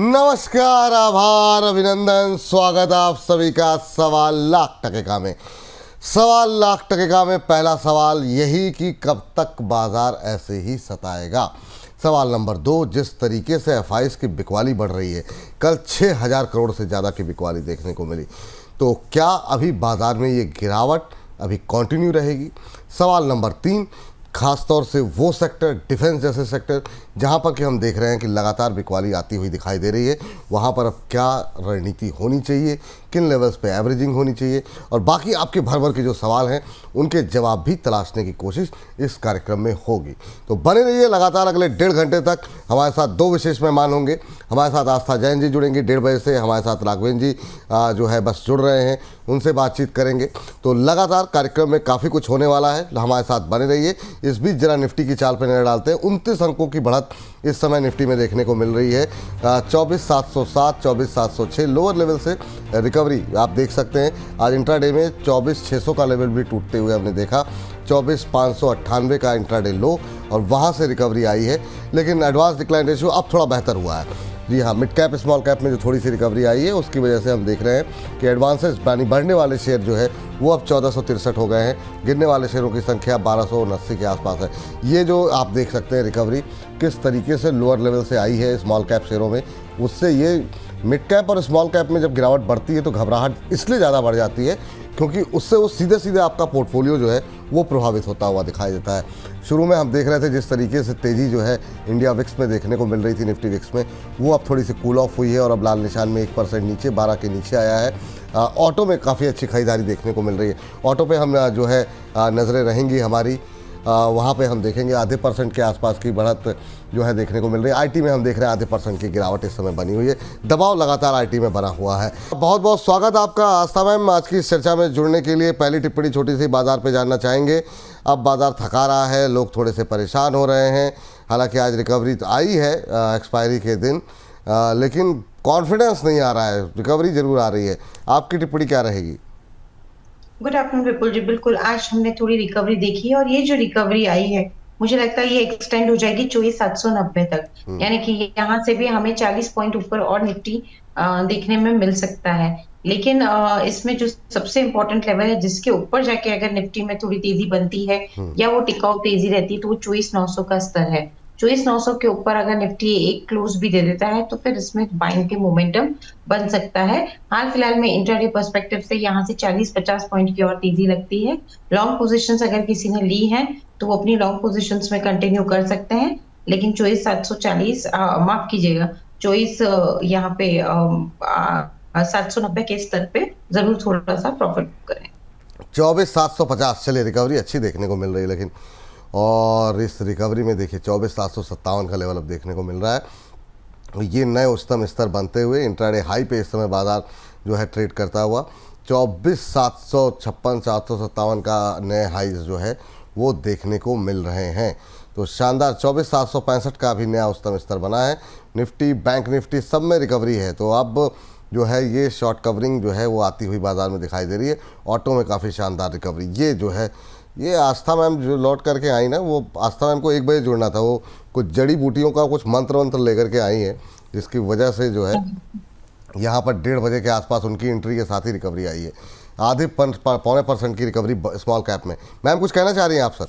नमस्कार, आभार, अभिनंदन, स्वागत आप सभी का सवाल लाख टके का में। सवाल लाख टके का में पहला सवाल यही कि कब तक बाजार ऐसे ही सताएगा। सवाल नंबर 2, जिस तरीके से एफआईज की बिकवाली बढ़ रही है, कल 6000 करोड़ से ज़्यादा की बिकवाली देखने को मिली, तो क्या अभी बाजार में ये गिरावट अभी कंटिन्यू रहेगी। सवाल नंबर 3, खासतौर से वो सेक्टर, डिफेंस जैसे सेक्टर, जहां पर कि हम देख रहे हैं कि लगातार बिकवाली आती हुई दिखाई दे रही है, वहां पर अब क्या रणनीति होनी चाहिए, किन लेवल्स पे एवरेजिंग होनी चाहिए, और बाकी आपके भर भर के जो सवाल हैं उनके जवाब भी तलाशने की कोशिश इस कार्यक्रम में होगी। तो बने रहिए लगातार अगले 1.5 घंटे तक। हमारे साथ 2 विशेष मेहमान होंगे। हमारे साथ आस्था जैन जी जुड़ेंगे 1:30 बजे से, हमारे साथ राघवेंद्र जी जो है बस जुड़ रहे हैं, उनसे बातचीत करेंगे। तो लगातार कार्यक्रम में काफ़ी कुछ होने वाला है, हमारे साथ बने रहिए। इस बीच जरा निफ्टी की चाल पर नजर डालते हैं। 29 अंकों की बढ़त इस समय निफ्टी में देखने को मिल रही है। 24,707, 24,706 लोअर लेवल से रिकवरी आप देख सकते हैं। आज इंट्राडे में 24,600 का लेवल भी टूटते हुए हमने देखा। 24,598 का इंट्राडे लो और वहाँ से रिकवरी आई है, लेकिन एडवांस डिक्लाइन रेशियो अब थोड़ा बेहतर हुआ है। जी हाँ, मिड कैप स्मॉल कैप में जो थोड़ी सी रिकवरी आई है उसकी वजह से हम देख रहे हैं कि एडवांसेस यानी बढ़ने वाले शेयर जो है वो अब 1463 हो गए हैं। गिरने वाले शेयरों की संख्या 1279 के आसपास है। ये जो आप देख सकते हैं रिकवरी किस तरीके से लोअर लेवल से आई है स्मॉल कैप शेयरों में, उससे ये मिड कैप और स्मॉल कैप में जब गिरावट बढ़ती है तो घबराहट इसलिए ज़्यादा बढ़ जाती है क्योंकि उससे वो सीधे सीधे आपका पोर्टफोलियो जो है वो प्रभावित होता हुआ दिखाई देता है। शुरू में हम देख रहे थे जिस तरीके से तेज़ी जो है इंडिया विक्स में देखने को मिल रही थी, निफ्टी विक्स में, वो अब थोड़ी सी कूल ऑफ हुई है और अब लाल निशान में 1% नीचे 12 के नीचे आया है। ऑटो में काफ़ी अच्छी खरीदारी देखने को मिल रही है। ऑटो पे हम जो है नज़रें रहेंगी हमारी, वहाँ पे हम देखेंगे आधे % के आसपास की बढ़त जो है देखने को मिल रही है। आईटी में हम देख रहे हैं आधे % की गिरावट इस समय बनी हुई है। दबाव लगातार आईटी में बना हुआ है। बहुत बहुत स्वागत आपका आस्था मैम आज की इस चर्चा में जुड़ने के लिए। पहली टिप्पणी छोटी सी बाजार पे जानना चाहेंगे। अब बाजार थका रहा है, लोग थोड़े से परेशान हो रहे हैं। हालांकि आज रिकवरी तो आई है एक्सपायरी के दिन, लेकिन कॉन्फिडेंस नहीं आ रहा है। रिकवरी जरूर आ रही है, आपकी टिप्पणी क्या रहेगी? गुड आफ्टरनून विपुल जी। बिल्कुल, आज हमने थोड़ी रिकवरी देखी है और ये जो रिकवरी आई है मुझे लगता है ये एक्सटेंड हो जाएगी 24,790 तक, यानी कि यहाँ से भी हमें 40 पॉइंट ऊपर और निफ्टी देखने में मिल सकता है। लेकिन इसमें जो सबसे इंपॉर्टेंट लेवल है जिसके ऊपर जाके अगर निफ्टी में थोड़ी तेजी बनती है या वो टिकाऊ तेजी रहती है तो वो 24,900 का स्तर है। 24,900 के ऊपर अगर निफ्टी एक क्लोज भी दे देता है तो फिर इसमें बाइंग के मोमेंटम बन सकता है। हाल फिलहाल में इंट्राडे पर्सपेक्टिव से यहाँ से 40-50 पॉइंट की और तेजी लगती है। लॉन्ग पोजीशंस अगर किसी ने ली है तो वो अपनी लॉन्ग पोजीशंस में कंटिन्यू कर सकते हैं, लेकिन 24,740 माफ कीजिएगा 24 यहाँ पे 790 के स्तर पे जरूर थोड़ा सा प्रॉफिट करें। 24,750 चलिए रिकवरी अच्छी देखने को मिल रही है, लेकिन और इस रिकवरी में देखिए 24,757 का लेवल अब देखने को मिल रहा है। ये नए उच्चतम स्तर बनते हुए इंट्राडे हाई पे इस समय बाजार जो है ट्रेड करता हुआ 24,756 757 का नए हाईज जो है वो देखने को मिल रहे हैं। तो शानदार 24,765 का भी नया उच्चतम स्तर बना है। निफ्टी, बैंक निफ्टी सब में रिकवरी है। तो अब जो है ये शॉर्ट कवरिंग जो है वो आती हुई बाजार में दिखाई दे रही है। ऑटो में काफ़ी शानदार रिकवरी। ये जो है ये आस्था मैम जो लौट करके आई ना, वो आस्था मैम को 1 बजे जुड़ना था, वो कुछ जड़ी बूटियों का कुछ मंत्र वंत्र लेकर के आई है, जिसकी वजह से जो है यहाँ पर 1:30 बजे के आसपास उनकी एंट्री के साथ ही रिकवरी आई है। आधे पौने % की रिकवरी स्मॉल कैप में। मैम कुछ कहना चाह रही हैं आप सर?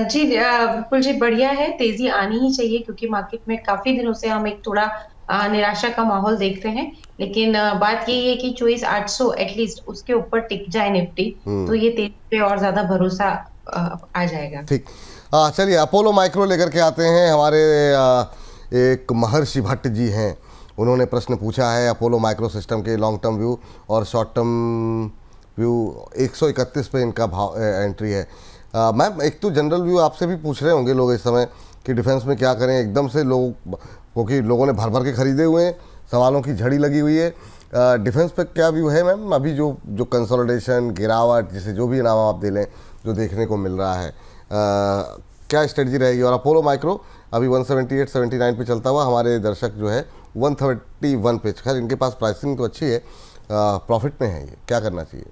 जी बिल्कुल जी, बढ़िया है, तेजी आनी ही चाहिए क्योंकि मार्केट में काफी दिनों से हम एक थोड़ा निराशा का माहौल देखते हैं। लेकिन बात यही है कि 24,800 एटलीस्ट उसके ऊपर टिक जाए निफ्टी तो ये तेजी पे और ज्यादा भरोसा आ जाएगा। ठीक, चलिए अपोलो माइक्रो लेकर के आते हैं। हमारे एक महर्षि भट्ट जी हैं, उन्होंने प्रश्न पूछा है अपोलो माइक्रो सिस्टम के लॉन्ग टर्म व्यू और शॉर्ट टर्म व्यू। 131 पे इनका भाव एंट्री है। मैम एक तो जनरल व्यू आपसे भी पूछ रहे होंगे लोग इस समय कि डिफेंस में क्या करें, एकदम से लोग, क्योंकि लोगों ने भर भर के खरीदे हुए हैं, सवालों की झड़ी लगी हुई है। डिफेंस पे क्या व्यू है मैम? अभी जो कंसोलिडेशन, गिरावट, जिसे जो भी नाम आप दे लें, जो देखने को मिल रहा है, क्या स्ट्रेटजी रहेगी? और अपोलो माइक्रो अभी 178-79 पे चलता हुआ, हमारे दर्शक जो है 131 पे, खैर इनके पास प्राइसिंग तो अच्छी है, प्रॉफिट में है, ये क्या करना चाहिए?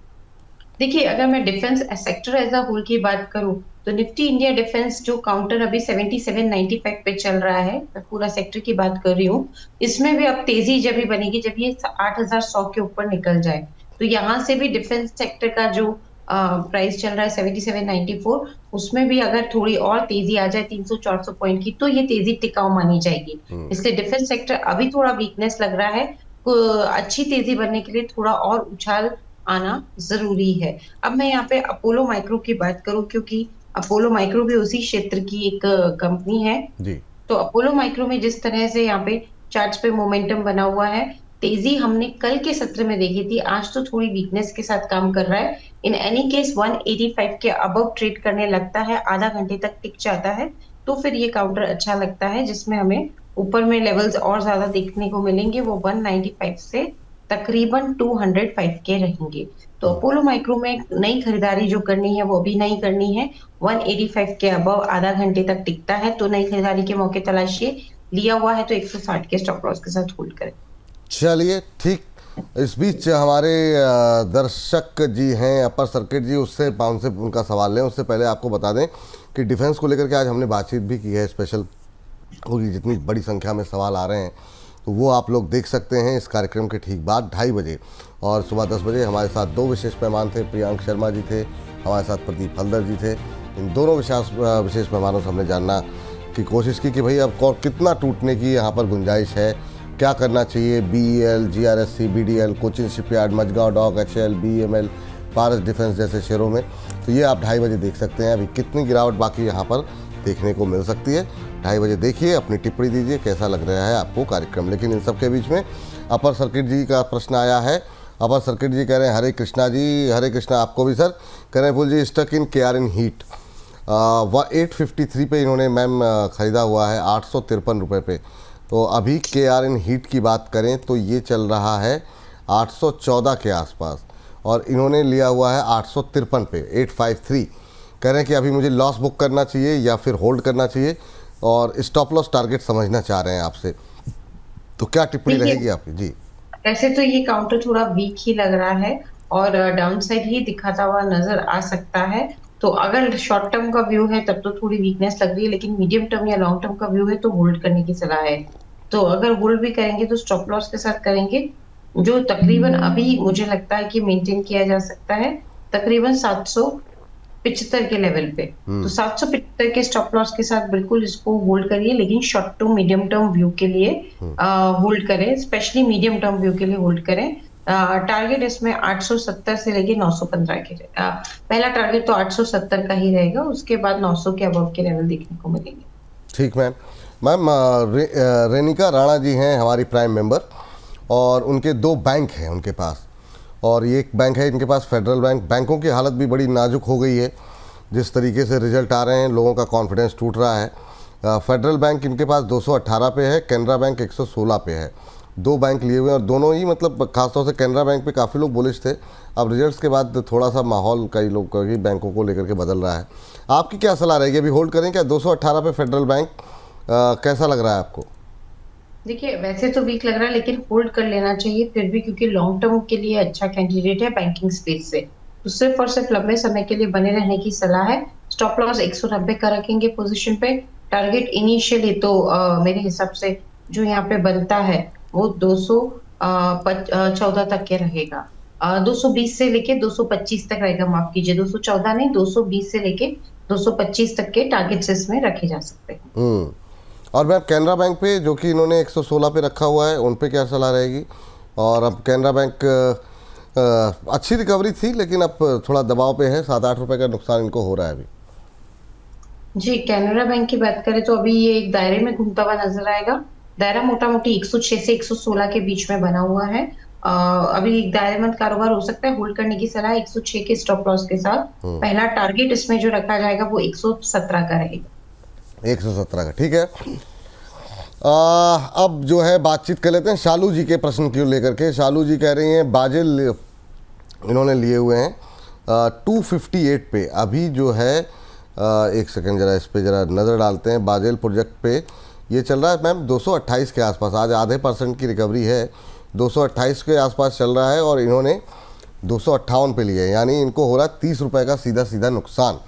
देखिए, अगर मैं defence sector as a whole की बात करूं तो निफ्टी इंडिया डिफेंस जो काउंटर अभी 7795 पे चल रहा है, मैं पूरा सेक्टर की बात कर रही हूँ, इसमें भी अब तेजी जब भी बनेगी जब ये 8100 के ऊपर निकल जाए। तो यहाँ से भी डिफेंस सेक्टर का जो प्राइस चल रहा है 7794, उसमें भी अगर थोड़ी और तेजी आ जाए 300-400 पॉइंट की, तो ये तेजी टिकाऊ मानी जाएगी। इसलिए डिफेंस सेक्टर अभी थोड़ा वीकनेस लग रहा है। अच्छी तेजी बनने के लिए थोड़ा और उछाल आना जरूरी है। अब मैं यहाँ पे अपोलो माइक्रो की बात करूं, क्योंकि अपोलो माइक्रो भी उसी क्षेत्र की एक कंपनी है जी। तो अपोलो माइक्रो में जिस तरह से यहाँ पे चार्ट्स पे मोमेंटम बना हुआ है, तेजी हमने कल के सत्र में देखी थी, आज तो थोड़ी वीकनेस के साथ काम कर रहा है। इन एनी केस 185 के अबव ट्रेड करने लगता है, आधा घंटे तक टिक जाता है, तो फिर ये काउंटर अच्छा लगता है, जिसमें हमें ऊपर में लेवल्स और ज्यादा देखने को मिलेंगे। वो 195 से तकरीबन 205 के रहेंगे। तो अपोलो माइक्रो में नई खरीदारी जो करनी है वो अभी नहीं करनी है। 185 के अबव आधा घंटे तक टिकता है तो नई खरीदारी के मौके तलाशिए। लिया हुआ है तो 160 के स्टॉप लॉस के साथ होल्ड करें। चलिए ठीक। इस बीच हमारे दर्शक जी हैं अपर सर्किट जी, उससे उनसे उनका सवाल लें। उससे पहले आपको बता दें कि डिफेंस को लेकर के आज हमने बातचीत भी की है स्पेशल, क्योंकि जितनी बड़ी संख्या में सवाल आ रहे हैं तो वो आप लोग देख सकते हैं इस कार्यक्रम के ठीक बाद 2:30 बजे। और सुबह 10 बजे हमारे साथ 2 विशेष मेहमान थे, प्रियांक शर्मा जी थे, हमारे साथ प्रदीप हल्दर जी थे। इन दोनों विशेष मेहमानों से हमने जानना की कोशिश की कि भाई अब कितना टूटने की यहाँ पर गुंजाइश है, क्या करना चाहिए। BEL, GRSC, BDL, Cochin shipyard, Mazagon dock, HL, BML, Paras defence जैसे शेयरों में। तो ये आप 2:30 बजे देख सकते हैं। अभी कितनी गिरावट बाकी यहाँ पर देखने को मिल सकती है, 2:30 बजे देखिए, अपनी टिप्पणी दीजिए कैसा लग रहा है आपको कार्यक्रम। लेकिन इन सब के बीच में अपर सर्किट जी का प्रश्न आया है। अपर सर्किट जी कह रहे हैं हरे कृष्णा जी, हरे कृष्णा आपको भी सर। कह रहे हैं Phool ji stuck in KRN heat 853 पे इन्होंने मैम ख़रीदा हुआ है 853 रुपये पे। तो अभी KRN हीट की बात करें तो ये चल रहा है 814 के आसपास और इन्होंने लिया हुआ है 853 पे 853। कह रहे हैं कि अभी मुझे लॉस बुक करना चाहिए या फिर होल्ड करना चाहिए, और स्टॉप लॉस टारगेट समझना चाह रहे हैं आपसे, तो क्या टिप्पणी रहेगी आपकी जी। ऐसे तो ये काउंटर थोड़ा वीक ही लग रहा है और डाउन साइड ही दिखाता हुआ नजर आ सकता है। तो अगर शॉर्ट टर्म का व्यू है तब तो थोड़ी वीकनेस लग रही है, लेकिन मीडियम टर्म या लॉन्ग टर्म का व्यू है तो होल्ड करने की सलाह है। तो अगर होल्ड भी करेंगे तो स्टॉप लॉस के साथ करेंगे, जो तकरीबन अभी मुझे लगता है कि मेंटेन किया जा सकता है तकरीबन 775 के लेवल पे। तो 775 के स्टॉप लॉस के साथ बिल्कुल इसको होल्ड करिए, लेकिन short to medium term view के लिए होल्ड करें, स्पेशली मीडियम टर्म व्यू के लिए होल्ड करें। टारगेट इसमें 870 से लेके 915 के पहला टारगेट तो 870 का ही रहेगा, उसके बाद 900 के अबव के लेवल देखने को मिलेंगे। ठीक मैम। रेनिका राणा जी हैं हमारी प्राइम मेंबर, और उनके 2 बैंक हैं उनके पास, और ये एक बैंक है इनके पास फेडरल बैंक। बैंकों की हालत भी बड़ी नाजुक हो गई है, जिस तरीके से रिजल्ट आ रहे हैं लोगों का कॉन्फिडेंस टूट रहा है। फेडरल बैंक इनके पास 218 पे है, कैनरा बैंक 116 पे है। 2 बैंक लिए हुए हैं और दोनों ही मतलब खासतौर से कैनरा बैंक पे काफ़ी लोग बुलिश थे। अब रिजल्ट्स के बाद थोड़ा सा माहौल कई लोग कई बैंकों को लेकर के बदल रहा है। आपकी क्या सलाह रहेगी, अभी होल्ड करें क्या 218 पे फेडरल बैंक, कैसा लग रहा है आपको? देखिए वैसे तो वीक लग रहा है लेकिन होल्ड कर लेना चाहिए फिर भी, क्योंकि लॉन्ग टर्म के लिए अच्छा कैंडिडेट है बैंकिंग स्पेस से। तो सिर्फ और सिर्फ लंबे समय के लिए बने रहने की सलाह है। स्टॉप लॉस 190 का रखेंगे पोजीशन पे। टारगेट इनिशियली तो मेरे हिसाब से जो यहाँ पे बनता है वो 214 तक के रहेगा। 220 से लेके 225 तक रहेगा, माफ कीजिए 214 नहीं 220 से लेके 225 तक के टारगेट्स इसमें रखे जा सकते हैं। और मैम कैनरा बैंक पे जो कि इन्होंने 116 पे रखा हुआ है, उन पे क्या सलाह रहेगी? और अब कैनरा बैंक अच्छी रिकवरी थी लेकिन अब थोड़ा दबाव पे है, 7-8 रुपए का नुकसान इनको हो रहा है अभी। जी कैनरा बैंक की बात करें तो अभी ये एक दायरे में घूमता हुआ नजर आएगा। दायरा मोटा मोटी 106 से 116 के बीच में बना हुआ है। अभी एक दायरेमंद कारोबार हो सकता है, होल्ड करने की सलाह 106 के स्टॉप लॉस के साथ। पहला टारगेट इसमें जो रखा जाएगा वो 117 का रहेगा। 117 का, ठीक है। अब जो है बातचीत कर लेते हैं शालू जी के प्रश्न को लेकर के। शालू जी कह रही हैं बाजेल इन्होंने लिए हुए हैं 258 पे। अभी जो है एक सेकंड जरा इस पे जरा नज़र डालते हैं। बाजेल प्रोजेक्ट पे ये चल रहा है मैम 228 के आसपास, आज आधे % की रिकवरी है, 228 के आसपास चल रहा है और इन्होंने 258 पे लिए, यानी इनको हो रहा है 30 रुपये का सीधा सीधा नुकसान।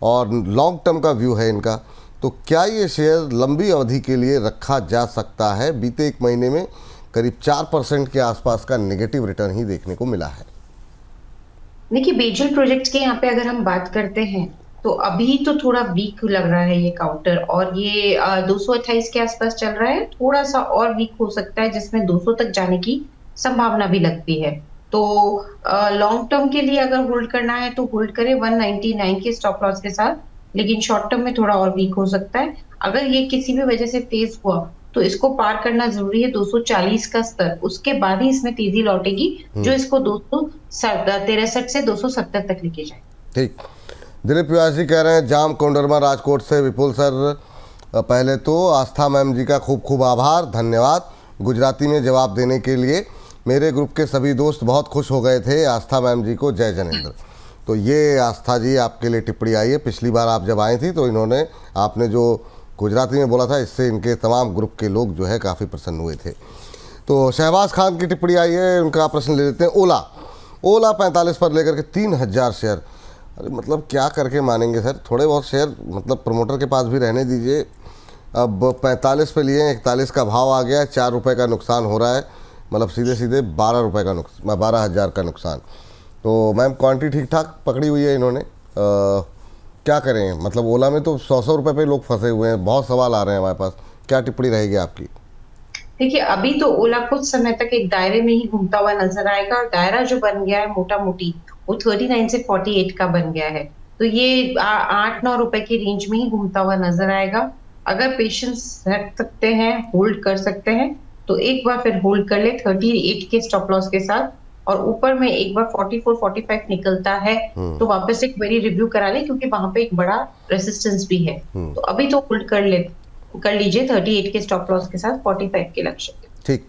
और लॉन्ग टर्म का व्यू है इनका, तो क्या ये शेयर लंबी अवधि के लिए रखा जा सकता है? बीते एक महीने में करीब 4% के आसपास का नेगेटिव रिटर्न ही देखने को मिला है। देखिए, बेजल प्रोजेक्ट्स के यहाँ पे अगर हम बात करते हैं तो अभी तो थोड़ा वीक लग रहा है ये काउंटर, और ये 228 के आसपास चल रहा है। थोड़ा सा और वीक हो सकता है, जिसमें 200 तक जाने की संभावना भी लगती है। तो लॉन्ग टर्म के लिए अगर होल्ड करना है तो होल्ड करें 199 के स्टॉप लॉस के साथ, लेकिन शॉर्ट टर्म में थोड़ा और वीक हो सकता है। अगर ये किसी भी वजह से तेज हुआ तो इसको पार करना जरूरी है 240 का स्तर, उसके बाद ही इसमें तेजी लौटेगी जो इसको 263 से 270 तक लेके जाए। ठीक, दिलीप व्यास जी कह रहे हैं जाम कोंडरमा राजकोट से, विपुल सर पहले तो आस्था मैम जी का खूब खूब आभार, धन्यवाद गुजराती में जवाब देने के लिए। मेरे ग्रुप के सभी दोस्त बहुत खुश हो गए थे आस्था मैम जी को, जय जनेंद्र। तो ये आस्था जी आपके लिए टिप्पणी आई है। पिछली बार आप जब आए थी तो इन्होंने आपने जो गुजराती में बोला था, इससे इनके तमाम ग्रुप के लोग जो है काफ़ी प्रसन्न हुए थे। तो शहबाज खान की टिप्पणी आई है, उनका प्रश्न ले लेते हैं। ओला 45 पर लेकर के 3000 शेयर, अरे मतलब क्या करके मानेंगे सर? थोड़े बहुत शेयर मतलब प्रमोटर के पास भी रहने दीजिए। अब 45 पे लिए, 41 का भाव आ गया है, 4 रुपये का नुकसान हो रहा है, मतलब सीधे सीधे 12 रुपये का नुकसान, 12,000 का नुकसान। तो मैम क्वांटिटी ठीक ठाक पकड़ी हुई है इन्होंने, क्या करें? मतलब ओला में तो 100 रुपये पे लोग फंसे हुए हैं, बहुत सवाल आ रहे हैं हमारे पास, क्या टिप्पणी रहेगी आपकी? देखिए, अभी तो ओला कुछ समय तक एक दायरे में ही घूमता हुआ नजर आएगा, और दायरा जो बन गया है मोटा मोटी वो 39 से 48 का बन गया है। तो ये 8-9 रुपए की रेंज में ही घूमता हुआ नजर आएगा। अगर पेशेंस रख सकते हैं, होल्ड कर सकते हैं, तो एक बार फिर होल्ड कर ले 38 के स्टॉप लॉस के साथ, और ऊपर में एक बार 44-45 निकलता है तो वापस एक क्वेरी रिव्यू करा ले, क्योंकि वहां पे एक बड़ा रेसिस्टेंस भी है। तो अभी तो होल्ड कर लीजिए 38 के स्टॉप लॉस के साथ 45 के लक्ष्य के। ठीक,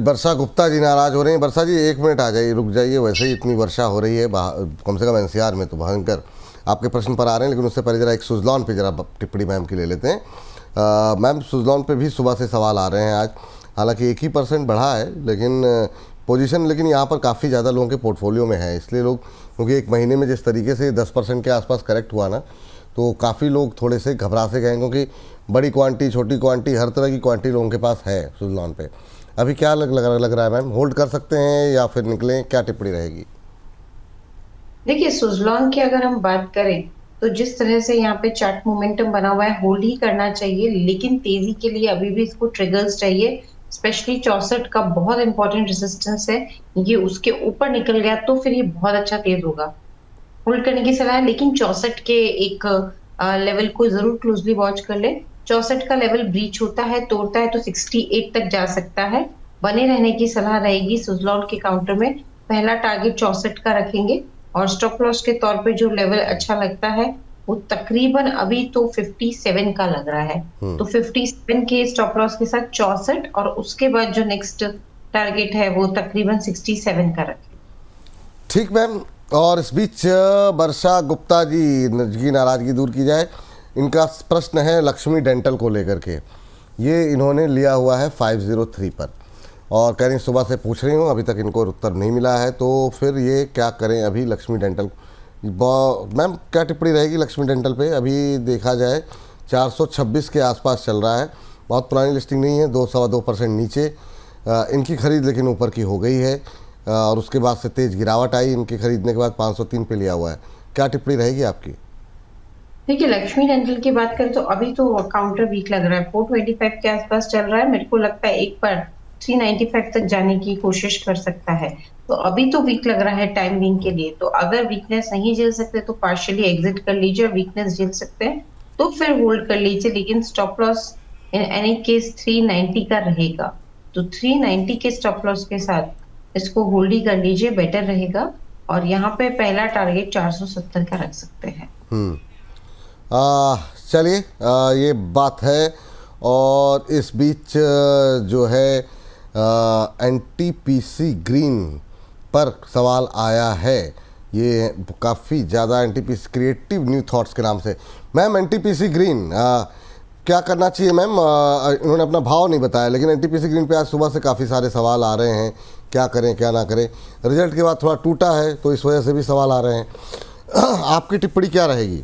वर्षा गुप्ता जी नाराज हो रही हैं। वर्षा जी 1 मिनट आ जाइए, रुक जाइए, वैसे ही इतनी वर्षा हो रही है कम से कम एनसीआर में तो भयंकर। आपके प्रश्न पर आ रहे हैं, लेकिन उससे पहले जरा एक सुजलॉन पे जरा टिप्पणी मैम की ले लेते हैं। मैम सुजलॉन पे भी सुबह से सवाल आ रहे हैं आज, हालांकि 1 ही % बढ़ा है, लेकिन पोजीशन लेकिन यहाँ पर काफ़ी ज़्यादा लोगों के पोर्टफोलियो में है, इसलिए लोग, क्योंकि एक महीने में जिस तरीके से 10% के आसपास करेक्ट हुआ ना, तो काफ़ी लोग थोड़े से घबरा से गए, क्योंकि बड़ी क्वांटिटी, छोटी क्वांटिटी, हर तरह की क्वांटिटी लोगों के पास है सुजलॉन पे। अभी क्या लग रहा है मैम, होल्ड कर सकते हैं या फिर निकलें, क्या टिप्पणी रहेगी? देखिए, सुजलॉन की अगर हम बात करें तो जिस तरह से यहाँ पे चार्ट मोमेंटम बना हुआ है, होल्ड ही करना चाहिए, लेकिन तेजी के लिए अभी भी इसको ट्रिगर्स चाहिए। स्पेशली 64 का बहुत इंपॉर्टेंट रेजिस्टेंस है, ये उसके ऊपर निकल गया तो फिर ये बहुत अच्छा तेज होगा। होल्ड करने की सलाह है, लेकिन 64 के एक लेवल को जरूर क्लोजली वॉच कर ले। 64 का लेवल ब्रीच होता है, तोड़ता है तो 68 तक जा सकता है। बने रहने की सलाह रहेगी सुजलॉन के काउंटर में। पहला टारगेट 64 का रखेंगे, और स्टॉप लॉस के तौर पे जो लेवल अच्छा लगता है वो तकरीबन अभी तो 57 का लग रहा है। तो 57 के स्टॉप लॉस के साथ 64, और उसके बाद जो नेक्स्ट टारगेट है वो तकरीबन 67 का रखें। ठीक मैम, और इस बीच वर्षा गुप्ता जी की नाराजगी दूर की जाए। इनका प्रश्न है लक्ष्मी डेंटल को लेकर के, ये इन्होंने लिया हुआ है 503 पर, और कह रही सुबह से पूछ रही हूँ, अभी तक इनको उत्तर नहीं मिला है, तो फिर ये क्या करें अभी लक्ष्मी डेंटल? मैम क्या टिप्पणी रहेगी लक्ष्मी डेंटल पे? अभी देखा जाए 426 के आसपास चल रहा है, बहुत पुरानी लिस्टिंग नहीं है, 2-2.25% नीचे इनकी खरीद लेकिन ऊपर की हो गई है, और उसके बाद से तेज़ गिरावट आई इनके खरीदने के बाद, 503 पे लिया हुआ है, क्या टिप्पणी रहेगी आपकी? देखिए, लक्ष्मी डेंटल की बात करें तो अभी तो काउंटर वीक लग रहा है, 425 के आसपास चल रहा है। मेरे को लगता है एक बार 395 तक जाने की कोशिश कर सकता है, तो अभी तो वीक लग रहा है टाइम बिंग के लिए। तो अगर वीकनेस नहीं झेल सकते तो पार्शियली एग्जिट कर लीजिए, और वीकनेस झेल सकते हैं तो फिर होल्ड कर लीजिए, लेकिन stop loss in any case 390 का रहेगा। तो 390 के स्टॉप लॉस के साथ इसको होल्ड ही कर लीजिए, बेटर रहेगा। और यहाँ पे पहला टारगेट 470 का रख सकते हैं। चलिए, ये बात है। और इस बीच जो है एनटीपीसी ग्रीन पर सवाल आया है, ये काफ़ी ज़्यादा एनटीपीसी क्रिएटिव न्यू थॉट्स के नाम से। मैम एनटीपीसी ग्रीन क्या करना चाहिए मैम? इन्होंने अपना भाव नहीं बताया, लेकिन एनटीपीसी ग्रीन पे आज सुबह से काफ़ी सारे सवाल आ रहे हैं, क्या करें क्या ना करें। रिजल्ट के बाद थोड़ा टूटा है तो इस वजह से भी सवाल आ रहे हैं। आपकी टिप्पणी क्या रहेगी?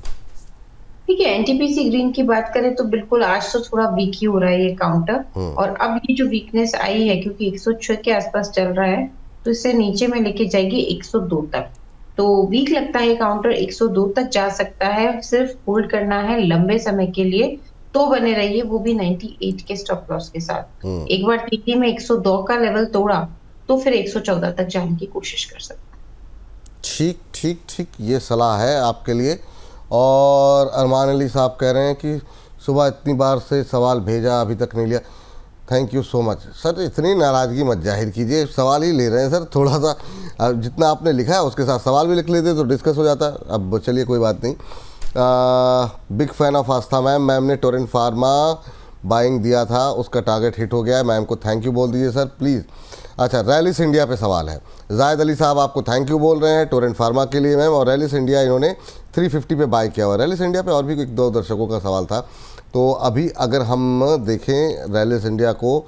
ठीक है, एनटीपीसी ग्रीन की बात करें तो बिल्कुल आज तो थोड़ा वीक ही हो रहा है ये काउंटर। और अब ये जो वीकनेस आई है क्योंकि 106 के आसपास चल रहा है, तो इसे नीचे में लेके जाएगी 102 तक। तो वीक लगता है ये काउंटर, 102 तक जा सकता है, सिर्फ होल्ड करना है लंबे समय के लिए। तो बने रहिए, वो भी 98 के स्टॉप लॉस के साथ। एक बार टीटी में 102 का लेवल तोड़ा तो फिर 114 तक जाने की कोशिश कर सकते हैं। ठीक ठीक ठीक, ये सलाह है आपके लिए। और अरमान अली साहब कह रहे हैं कि सुबह इतनी बार से सवाल भेजा अभी तक नहीं लिया, thank you so much sir. इतनी नाराज़गी मत जाहिर कीजिए, सवाल ही ले रहे हैं सर, थोड़ा सा जितना आपने लिखा है उसके साथ सवाल भी लिख लेते तो डिस्कस हो जाता। अब चलिए कोई बात नहीं। Big fan of Aastha ma'am, ma'am ने टोरेंट फार्मा बाइंग दिया था, उसका टारगेट हिट हो गया है, मैम को थैंक यू बोल दीजिए सर प्लीज़। अच्छा, रैलिस इंडिया पे सवाल है, जायद अली साहब आपको थैंक यू बोल रहे हैं टोरेंट फार्मा के लिए मैम। और रैलिस इंडिया इन्होंने 350 पे बाय किया हुआ। रैलिस इंडिया पे और भी एक दो दर्शकों का सवाल था। तो अभी अगर हम देखें रैलिस इंडिया को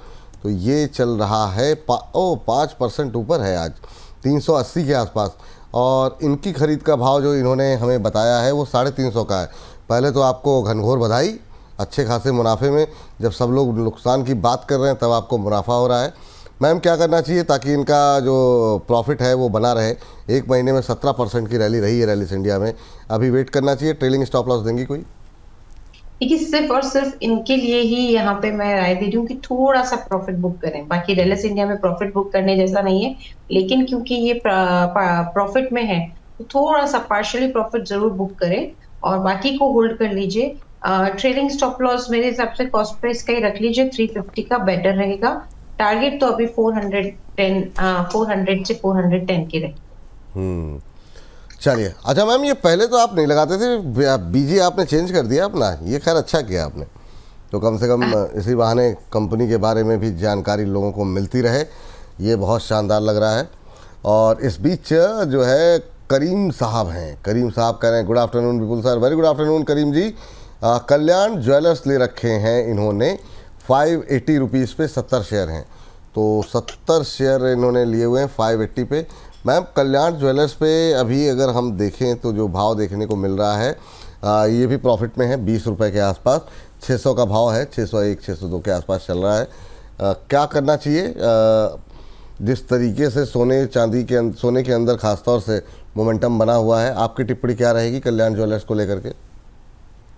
तो ये चल रहा है 5% ऊपर है आज, 380 के आसपास। और इनकी खरीद का भाव जो इन्होंने हमें बताया है वो 350 का है। पहले तो आपको घनघोर बधाई, अच्छे खासे मुनाफे में, जब सब लोग नुकसान की बात कर रहे हैं तब आपको मुनाफा हो रहा है। मैम क्या करना चाहिए ताकि इनका जो प्रॉफिट है वो बना रहे? एक महीने में 17% की रैली रही है रैलिस इंडिया में, अभी वेट करना चाहिए? ट्रेलिंग स्टॉप लॉस देंगी कोई? देखिए, सिर्फ और सिर्फ इनके लिए ही यहाँ पे मैं राय दे रही हूँ कि थोड़ा सा प्रॉफिट बुक करें। बाकी रैलिस इंडिया में प्रॉफिट बुक करने जैसा नहीं है, लेकिन क्योंकि ये प्रॉफिट में है तो थोड़ा सा पार्शियली प्रॉफिट जरूर बुक करें और बाकी को होल्ड कर लीजिए। ट्रेलिंग स्टॉप लॉस मेरे हिसाब से कॉस्ट प्राइस का ही रख लीजिए, 350 का बेटर रहेगा। टारगेट तो अभी 400 से 410 के रहे। चलिए। अच्छा मैम, ये पहले तो आप नहीं लगाते थे, बीजी आपने चेंज कर दिया अपना, ये खैर अच्छा किया आपने। तो कम से कम इसी बहाने कंपनी के बारे में भी जानकारी लोगों को मिलती रहे, ये बहुत शानदार लग रहा है। और इस बीच जो है करीम साहब हैं, करीम साहब कह रहे हैं गुड आफ्टरनून विपुल सर। वेरी गुड आफ्टरनून करीम जी। कल्याण ज्वेलर्स ले रखे हैं इन्होंने 580 रुपीज़ पे, 70 शेयर हैं, तो 70 शेयर इन्होंने लिए हुए हैं 580 पे। मैम कल्याण ज्वेलर्स पे अभी अगर हम देखें तो जो भाव देखने को मिल रहा है ये भी प्रॉफिट में है, 20 रुपये के आसपास, 600 का भाव है, 601 602 के आसपास चल रहा है। क्या करना चाहिए? जिस तरीके से सोने के अंदर खासतौर से मोमेंटम बना हुआ है, आपकी टिप्पणी क्या रहेगी कल्याण ज्वेलर्स को लेकर के?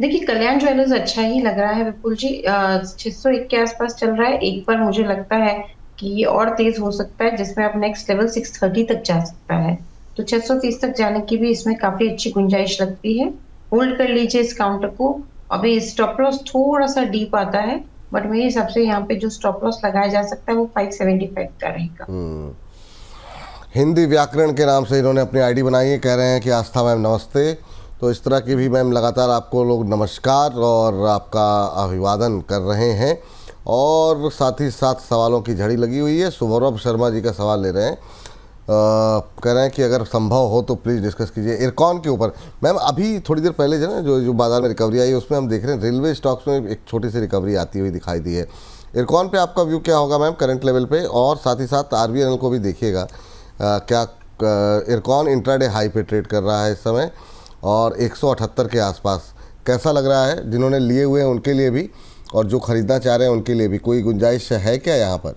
देखिए, कल्याण ज्वेलर्स अच्छा ही लग रहा है विपुल जी। 601 के आसपास चल रहा है, एक बार मुझे लगता है कि ये और तेज हो सकता है, जिसमें अब नेक्स्ट लेवल 630 तक जा सकता है। तो 630 तक जाने की भी इसमें काफी अच्छी गुंजाइश लगती है। होल्ड कर लीजिए इस काउंटर को। अभी स्टॉप लॉस थोड़ा सा डीप आता है, बट मेरे हिसाब से यहाँ पे जो स्टॉप लॉस लगाया जा सकता है वो 575 का रहेगा। हिंदी व्याकरण के नाम से इन्होंने अपनी आईडी बनाई है, कह रहे हैं कि आस्था मैम नमस्ते। तो इस तरह की भी मैम लगातार आपको लोग नमस्कार और आपका अभिवादन कर रहे हैं। और साथ ही साथ सवालों की झड़ी लगी हुई है। सौरभ शर्मा जी का सवाल ले रहे हैं, कह रहे हैं कि अगर संभव हो तो प्लीज़ डिस्कस कीजिए इरकॉन के ऊपर। मैम अभी थोड़ी देर पहले जो ना जो बाजार में रिकवरी आई है उसमें हम देख रहे हैं रेलवे स्टॉक्स में एक छोटी सी रिकवरी आती हुई दिखाई दी है। इरकॉन पे आपका व्यू क्या होगा मैम करंट लेवल पे? और साथ ही साथ आरबीएनएल को भी देखिएगा, क्या इरकॉन इंट्राडे हाई पे ट्रेड कर रहा है इस समय और 178 के आसपास, कैसा लग रहा है जिन्होंने लिए हुए हैं उनके लिए भी और जो खरीदना चाह रहे हैं उनके लिए भी? कोई गुंजाइश है क्या यहाँ पर?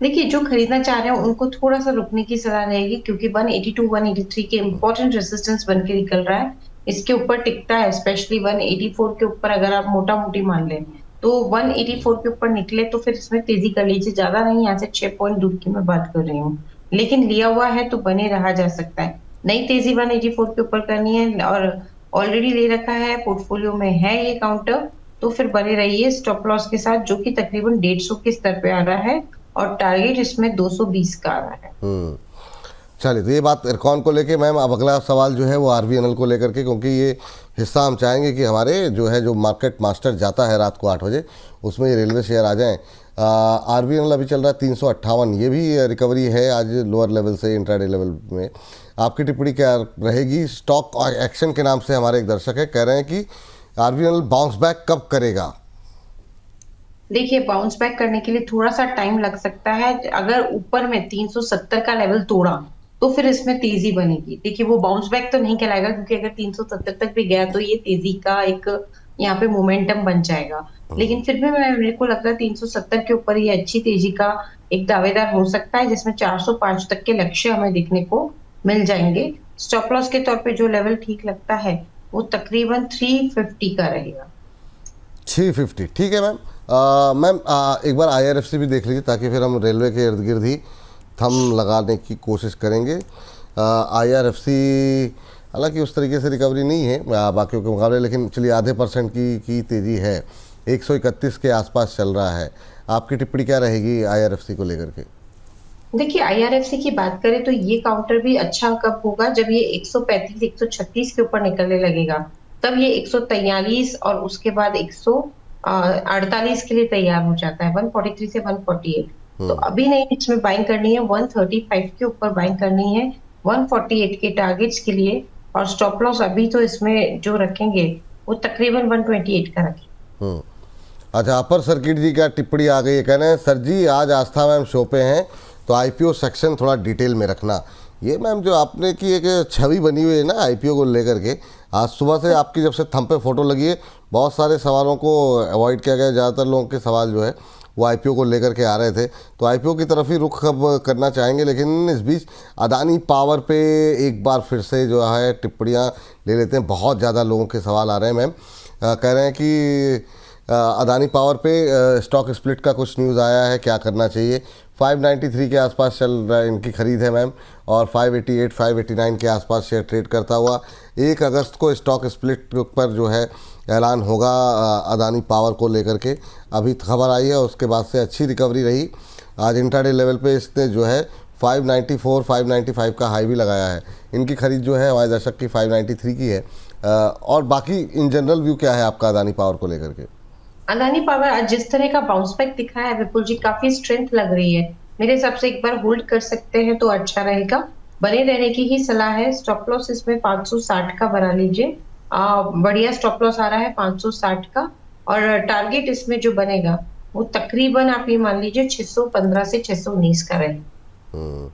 देखिए, जो खरीदना चाह रहे हैं उनको थोड़ा सा रुकने की सलाह रहेगी, क्योंकि 182 183 के इंपॉर्टेंट रेजिस्टेंस बन के निकल रहा है। इसके ऊपर टिकता है, स्पेशली 184 के ऊपर अगर आप मोटा मोटी मान लें तो 184 के ऊपर निकले तो फिर इसमें तेजी कर लीजिए। ज्यादा नहीं, यहाँ से 6 पॉइंट दूर की मैं बात कर रही हूँ, लेकिन लिया हुआ है तो बने रहा जा सकता है। नई तेजी 184 के ऊपर करनी है और ऑलरेडी ले रखा है, पोर्टफोलियो में है ये काउंटर, तो फिर बने रहिए स्टॉप लॉस के साथ, जो कि तकरीबन 150 के स्तर पे आ रहा है और टारगेट इसमें 220 का आ रहा है। चलिए, तो ये बात इरकॉन को लेके मैम। अब अगला सवाल जो है वो आरबीएनएल को लेकर के, क्योंकि ये हिस्सा हम चाहेंगे कि हमारे जो मार्केट मास्टर जाता है रात को 8 बजे उसमें ये रेलवे शेयर आ जाएं। आरबीएनएल अभी चल रहा है 358, ये भी रिकवरी है आज लोअर लेवल से इंट्राडे लेवल में। आपकी टिप्पणी क्या रहेगी? स्टॉक एक्शन के नाम से हमारे एक दर्शक है, कह रहे हैं कि आरबीएनएल बाउंस बैक कब करेगा? देखिए, बाउंस बैक करने के लिए थोड़ा सा टाइम लग सकता है। अगर ऊपर में 370 का लेवल तोड़ा तो फिर इसमें तेजी बनेगी। देखिए वो बाउंस बैक तो नहीं कहलाएगा, क्योंकि अगर 370 तक भी गया तो ये तेजी का एक यहाँ पे मोमेंटम बन जाएगा। लेकिन फिर भी मेरे को लगता है 370 के ऊपर ये अच्छी तेजी का एक दावेदार हो सकता है, जिसमें 405 तक के लक्ष्य हमें देखने को मिल जाएंगे। स्टॉप लॉस के तौर पे जो लेवल ठीक लगता है वो तकरीबन 350 का रहेगा। 350 ठीक है मैम। मैम एक बार आईआरएफसी भी देख लीजिए, ताकि फिर हम रेलवे के इर्द गिर्द ही थम लगाने की कोशिश करेंगे। आईआरएफसी हालांकि उस तरीके से रिकवरी नहीं है बाकियों के मुकाबले, लेकिन चलिए आधे % की तेज़ी है, 131 के आसपास चल रहा है। आपकी टिप्पणी क्या रहेगी आईआरएफसी को लेकर के? देखिए आईआरएफसी की बात करें तो ये काउंटर भी अच्छा कब होगा, जब ये 135 136 के ऊपर निकलने लगेगा, तब ये 143 और उसके बाद 148 के लिए तैयार हो जाता है, 143 से 148। तो अभी नहीं, इसमें बाइंग करनी है 135 के ऊपर, बाइंग करनी है 148 के टारगेट्स के लिए। और स्टॉप लॉस अभी तो इसमें जो रखेंगे वो तकरीबन 128 का रखें। अच्छा, अपर सर्किट जी क्या टिप्पणी आ गई है, कह रहे हैं सर जी आज आस्था मैम शो पे हैं तो आईपीओ सेक्शन थोड़ा डिटेल में रखना। ये मैम जो आपने की एक छवि बनी हुई है ना आईपीओ को लेकर के, आज सुबह से आपकी जब से थंब पे फोटो लगी है, बहुत सारे सवालों को अवॉइड किया गया। ज़्यादातर लोगों के सवाल जो है वो आईपीओ को लेकर के आ रहे थे, तो आईपीओ की तरफ ही रुख अब करना चाहेंगे। लेकिन इस बीच अदानी पावर पे एक बार फिर से जो है टिप्पणियाँ ले लेते हैं। बहुत ज़्यादा लोगों के सवाल आ रहे हैं मैम। कह रहे हैं कि अदानी पावर पे स्टॉक स्प्लिट का कुछ न्यूज़ आया है, क्या करना चाहिए? 593 के आसपास चल रहा है इनकी खरीद है मैम, और 588 589 के आसपास शेयर ट्रेड करता हुआ। 1 अगस्त को स्टॉक स्प्लिट पर जो है ऐलान होगा अदानी पावर को लेकर के, अभी खबर आई है। उसके बाद से अच्छी रिकवरी रही। आज इंट्राडे लेवल पे इसने जो है 594 595 का हाई भी लगाया है। इनकी खरीद जो है हमारे दशक की 593 की है। और बाकी इन जनरल व्यू क्या है आपका अदानी पावर को लेकर के? अदानी पावर आज जिस तरह का बाउंस बैक दिखा है विपुल जी, काफी स्ट्रेंथ लग रही है। मेरे हिसाब से एक बार होल्ड कर सकते हैं तो अच्छा रहेगा, बने रहने की ही सलाह है। स्टॉप लॉस इसमें 560 का बना लीजिए, बढ़िया स्टॉप लॉस आ रहा है 560 का। और टारगेट इसमें जो बनेगा वो तकरीबन आप ये मान लीजिए 615 से 619 का रहे।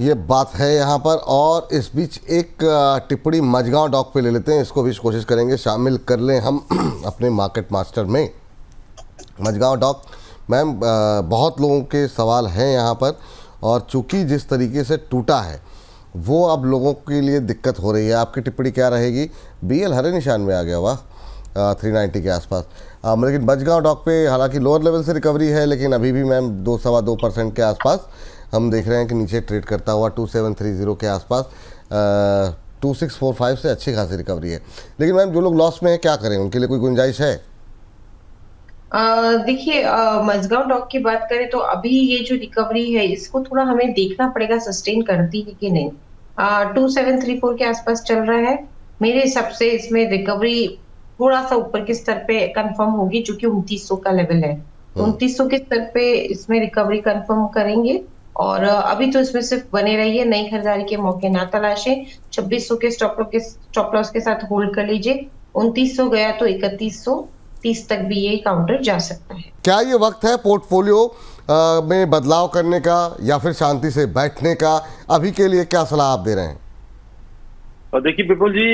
ये बात है यहाँ पर। और इस बीच एक टिप्पणी मझगांव डॉक पे ले लेते हैं, इसको भी कोशिश करेंगे शामिल कर लें हम अपने मार्केट मास्टर में। मझगांव डॉक मैम, बहुत लोगों के सवाल हैं यहाँ पर, और चूंकि जिस तरीके से टूटा है वो अब लोगों के लिए दिक्कत हो रही है। आपकी टिप्पणी क्या रहेगी? बीएल हरे निशान में आ गया, वाह, 390 के आसपास। लेकिन मझगांव डॉक पे हालांकि लोअर लेवल से रिकवरी है, लेकिन अभी भी मैम 2-2.25% के आसपास हम देख रहे हैं कि नीचे ट्रेड करता हुआ 2730 के आसपास। 2645 से अच्छी खासी रिकवरी है। लेकिन मैम जो लोग लॉस में हैं क्या करें, उनके लिए कोई गुंजाइश है? देखिए मझगांव डॉक की बात करें तो अभी ये जो रिकवरी है इसको थोड़ा हमें देखना पड़ेगा सस्टेन करती है कि नहीं। 2734 के आसपास चल रहा है, मेरे हिसाब से इसमें रिकवरी थोड़ा सा ऊपर के स्तर पे कंफर्म होगी, जो कि 2900 का लेवल है। 2900 के स्तर पे इसमें रिकवरी कंफर्म करेंगे। और अभी तो इसमें सिर्फ बने रहिए, नई खरीदारी के मौके ना तलाशें। 2600 के स्टॉप लॉस के साथ होल्ड कर लीजिए। 2900 गया तो 3130 तक भी ये काउंटर जा सकता है। क्या ये वक्त है पोर्टफोलियो में बदलाव करने का, या फिर शांति से बैठने का? अभी के लिए क्या सलाह आप दे रहे हैं? देखिए विपुल जी,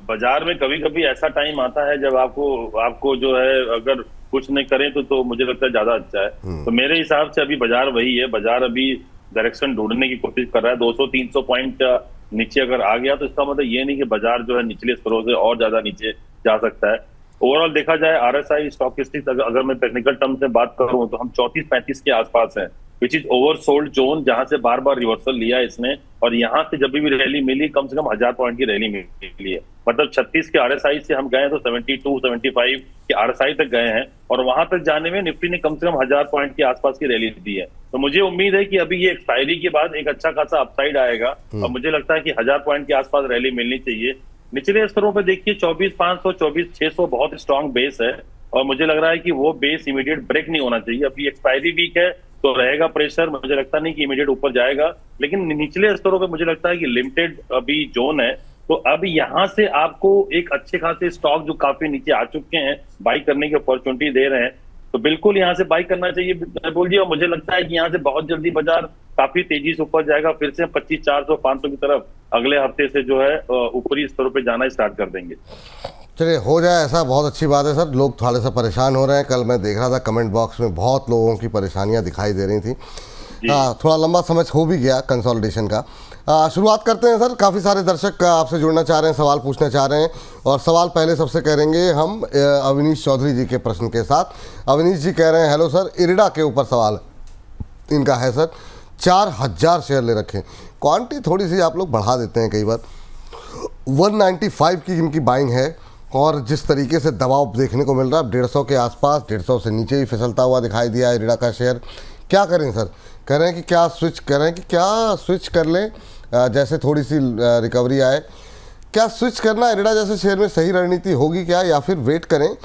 बाजार में कभी कभी ऐसा टाइम आता है जब आपको जो है अगर कुछ नहीं करें तो मुझे लगता है ज्यादा अच्छा है। तो मेरे हिसाब से अभी बाजार वही है, बाजार अभी डायरेक्शन ढूंढने की कोशिश कर रहा है। 200-300 पॉइंट नीचे अगर आ गया तो इसका मतलब ये नहीं कि बाजार जो है निचले स्तरों से और ज्यादा नीचे जा सकता है। ओवरऑल देखा जाए आरएसआई स्टॉकिस्टिक्स अगर मैं टेक्निकल टर्म से बात करूं तो हम 34-35 के आसपास हैं, विच इज ओवरसोल्ड जोन, जहां से बार बार रिवर्सल लिया है इसने। और यहाँ से जब भी रैली मिली कम से कम 1000 पॉइंट की रैली मिली है। मतलब 36 के आरएसआई से हम गए तो 72-75 के आरएसआई तक गए हैं, और वहां तक जाने में निफ्टी ने कम से कम 1000 पॉइंट के आसपास की रैली दी है। तो मुझे उम्मीद है कि अभी ये एक्सपायरी के बाद एक अच्छा खासा अपसाइड आएगा, और मुझे लगता है कि 1000 पॉइंट के आसपास रैली मिलनी चाहिए। निचले स्तरों पर देखिए 24,500 24,600 बहुत स्ट्रांग बेस है, और मुझे लग रहा है कि वो बेस इमीडिएट ब्रेक नहीं होना चाहिए। अभी एक्सपायरी वीक है तो रहेगा प्रेशर, मुझे लगता नहीं कि इमीडिएट ऊपर जाएगा। लेकिन निचले स्तरों पे मुझे लगता है कि लिमिटेड अभी जोन है, तो अब यहाँ से आपको एक अच्छे खासे स्टॉक जो काफी नीचे आ चुके हैं बाई करने की अपॉर्चुनिटी दे रहे हैं। तो बिल्कुल यहाँ से बाई करना चाहिए विपुल जी। और मुझे लगता है कि यहाँ से बहुत जल्दी बाजार काफी तेजी से ऊपर जाएगा, फिर से 25,400 500 की तरफ अगले हफ्ते से जो है ऊपरी स्तरों पे जाना स्टार्ट कर देंगे। चलिए हो जाए ऐसा, बहुत अच्छी बात है सर। लोग थोड़े से परेशान हो रहे हैं, कल मैं देख रहा था कमेंट बॉक्स में बहुत लोगों की परेशानियां दिखाई दे रही थी। हाँ, थोड़ा लंबा समय हो भी गया कंसोलिडेशन का। शुरुआत करते हैं सर। काफ़ी सारे दर्शक आपसे जुड़ना चाह रहे हैं, सवाल पूछना चाह रहे हैं, और सवाल पहले सबसे करेंगे हम अवनीश चौधरी जी के प्रश्न के साथ। अवनीश जी कह रहे हैं, हेलो सर, इरिडा के ऊपर सवाल इनका है सर। 4,000 शेयर ले रखे, क्वांटिटी थोड़ी सी आप लोग बढ़ा देते हैं कई बार। 195 की इनकी बाइंग है, और जिस तरीके से दबाव देखने को मिल रहा है 150 के आसपास, 150 से नीचे ही फिसलता हुआ दिखाई दिया है इरिडा का शेयर। क्या करें सर? कह रहे हैं कि क्या स्विच कर लें जैसे थोड़ी सी रिकवरी आए? क्या स्विच करना इरिडा जैसे शेयर में सही रणनीति होगी क्या, या फिर वेट करें?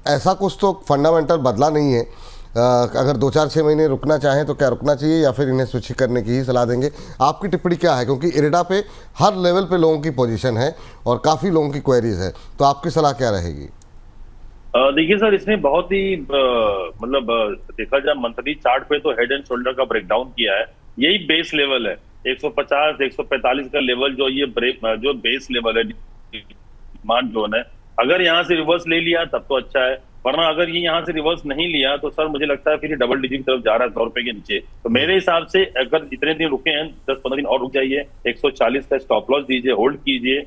ऐसा कुछ तो फंडामेंटल बदला नहीं है। अगर 2-4-6 महीने रुकना चाहें तो क्या रुकना चाहिए, या फिर इन्हें स्विच करने की ही सलाह देंगे? आपकी टिप्पणी क्या है, क्योंकि इरिडा पे हर लेवल पे लोगों की पोजीशन है और काफ़ी लोगों की क्वेरीज है, तो आपकी सलाह क्या रहेगी? देखिए सर, इसने बहुत ही मतलब देखा जाए मंथली चार्ट पे तो हेड एंड शोल्डर का ब्रेकडाउन किया है। यही बेस लेवल है 150 145 का लेवल, जो ये जो बेस लेवल है, डिमांड जोन है। अगर यहाँ से रिवर्स ले लिया तब तो अच्छा है, वरना अगर ये यहाँ से रिवर्स नहीं लिया तो सर मुझे लगता है फिर ये डबल डिजिट की तरफ जा रहा है 100 रुपए के नीचे। तो मेरे हिसाब से अगर इतने दिन रुके हैं, 10-15 दिन और रुक जाइए, 140 का स्टॉप लॉस दीजिए, होल्ड कीजिए,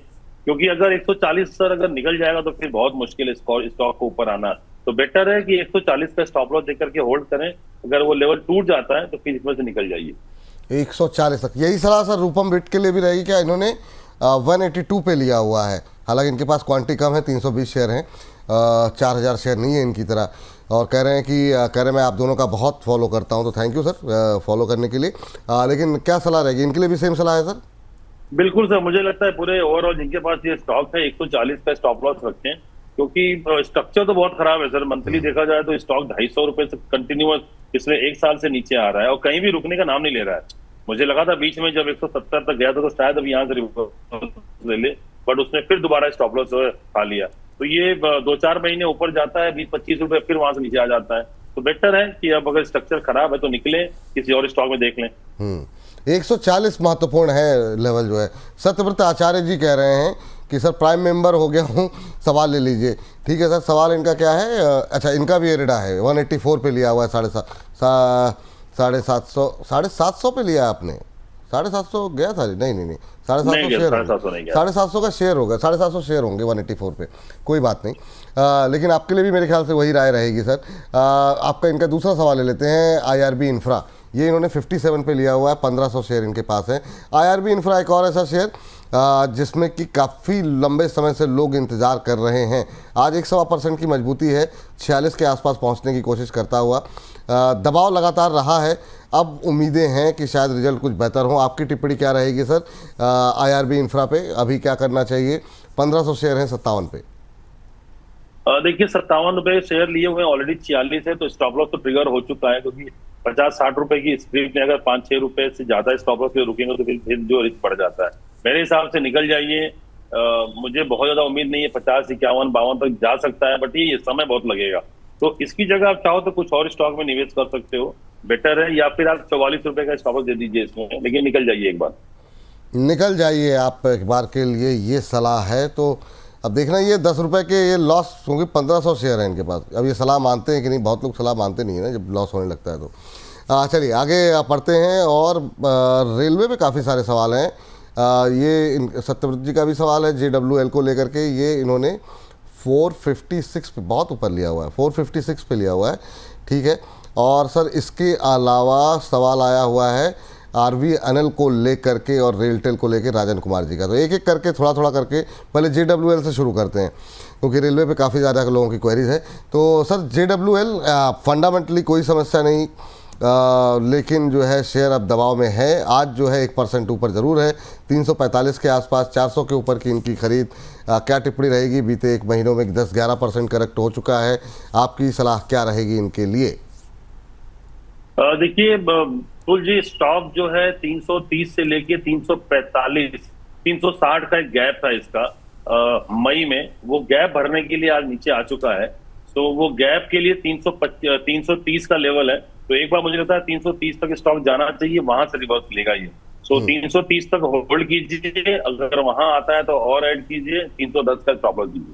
क्योंकि अगर 140 सर अगर निकल जाएगा तो फिर बहुत मुश्किल है स्टॉक को ऊपर आना। तो बेटर है कि 140 का स्टॉप लॉस देकर के होल्ड करें। अगर वो लेवल टूट जाता है तो फिर इसमें से निकल जाइए। 140 तक यही सलाह सर रूपम बिट के लिए भी रहेगी क्या? इन्होंने 182 पे लिया हुआ है, हालांकि इनके पास क्वांटिटी कम है, 320 शेयर हैं, 4,000 शेयर नहीं है इनकी तरह। और कह रहे हैं मैं आप दोनों का बहुत फॉलो करता हूं, तो थैंक यू सर फॉलो करने के लिए। लेकिन क्या सलाह रहेगी इनके लिए? भी सेम सलाह है सर? बिल्कुल सर, मुझे लगता है पूरे ओवरऑल जिनके पास ये स्टॉक है 140 का स्टॉप लॉस रखें, क्योंकि स्ट्रक्चर तो बहुत खराब है सर। मंथली देखा जाए तो स्टॉक 250 रुपए से कंटिन्यूअस पिछले 1 साल से नीचे आ रहा है और कहीं भी रुकने का नाम नहीं ले रहा है। मुझे लगा था बीच में जब 170 तक गया था तो शायद अब यहाँ से ले ले, बट उसने फिर दोबारा स्टॉप लॉस खा लिया। तो ये 2-4 महीने ऊपर जाता है, 20-25 रुपए, फिर वहां से नीचे आ जाता है। तो बेटर है कि अब अगर स्ट्रक्चर खराब है तो निकले, किसी और स्टॉक में देख लें। 140 महत्वपूर्ण है लेवल जो है। सत्यव्रत आचार्य जी कह रहे हैं कि सर प्राइम मेंबर हो गया हूँ, सवाल ले लीजिए। ठीक है सर, सवाल इनका क्या है? अच्छा, इनका भी इरिडा है, 184 पे लिया हुआ है, 750 पे लिया आपने? 750 गया था? नहीं 750 शेयर होगा, 750 का शेयर होगा, 750 शेयर होंगे 184 पे, कोई बात नहीं। लेकिन आपके लिए भी मेरे ख्याल से वही राय रहेगी सर। आपका इनका दूसरा सवाल ले लेते हैं। IRB इंफ्रा, ये इन्होंने 57 पे लिया हुआ है, 1500 शेयर इनके पास है। IRB इंफ्रा एक और ऐसा शेयर जिसमें कि काफ़ी लंबे समय से लोग इंतज़ार कर रहे हैं। आज 1.25% की मजबूती है, 46 के आसपास पहुंचने की कोशिश करता हुआ। दबाव लगातार रहा है, अब उम्मीदें हैं कि शायद रिजल्ट कुछ बेहतर हो। आपकी टिप्पणी क्या रहेगी सर IRB इंफ्रा पे? अभी क्या करना चाहिए? 1500 शेयर हैं 57 पे। देखिए 57 रुपए शेयर लिए हुए ऑलरेडी 46 है, तो स्टॉप लॉस तो ट्रिगर हो चुका है, क्योंकि 50-60 रुपए की स्प्रिट में अगर 5-6 रुपए से ज्यादा स्टॉप लॉस रुकेंगे तो फिर जो रिस्क बढ़ जाता है। मेरे हिसाब से निकल जाइए। मुझे बहुत ज्यादा उम्मीद नहीं है, 50, 51, 52 तक जा सकता है, बट ये समय बहुत लगेगा। तो इसकी जगह आप चाहो तो कुछ और स्टॉक में निवेश कर सकते हो, बेटर है। या फिर आप 44 रुपए का स्टॉप लॉस दे दीजिए इसमें, लेकिन निकल जाइए एक बार। निकल जाइए आप एक बार के लिए, ये सलाह है। तो अब देखना ये 10 रुपए के ये लॉस होंगे, 1500 शेयर है इनके पास। अब ये सलाह मानते हैं कि नहीं? बहुत लोग सलाह मानते नहीं है ना जब लॉस होने लगता है तो। चलिए आगे पढ़ते हैं। और रेलवे पे काफ़ी सारे सवाल हैं। ये सत्यव्रत जी का भी सवाल है JWL को लेकर के। ये इन्होंने 456 पे बहुत ऊपर लिया हुआ है, 456 पे लिया हुआ है। ठीक है, और सर इसके अलावा सवाल आया हुआ है RV अनिल को लेकर के और रेलटेल को लेकर राजन कुमार जी का। तो एक एक करके थोड़ा करके पहले JWL से शुरू करते हैं, क्योंकि रेलवे पे काफ़ी ज़्यादा लोगों की क्वेरीज है। तो सर JWL फंडामेंटली कोई समस्या नहीं, लेकिन जो है शेयर अब दबाव में है। आज जो है 1% ऊपर ज़रूर है, 345 के आसपास, 400 के ऊपर की इनकी खरीद। क्या टिप्पणी रहेगी? बीते 1 महीनों में 10-11% करेक्ट हो चुका है, आपकी सलाह क्या रहेगी इनके लिए? देखिए पुल जी, स्टॉक जो है 330 से लेके 345, 360 का एक गैप था इसका मई में, वो गैप भरने के लिए आज नीचे आ चुका है। तो वो गैप के लिए 330 का लेवल है। तो एक बार मुझे लगता है 330 तक स्टॉक जाना चाहिए, वहां से रिवर्स लेगा ये। सो 330 तक होल्ड कीजिए, अगर वहां आता है तो और ऐड कीजिए, 310 का स्टॉप लॉस कीजिए।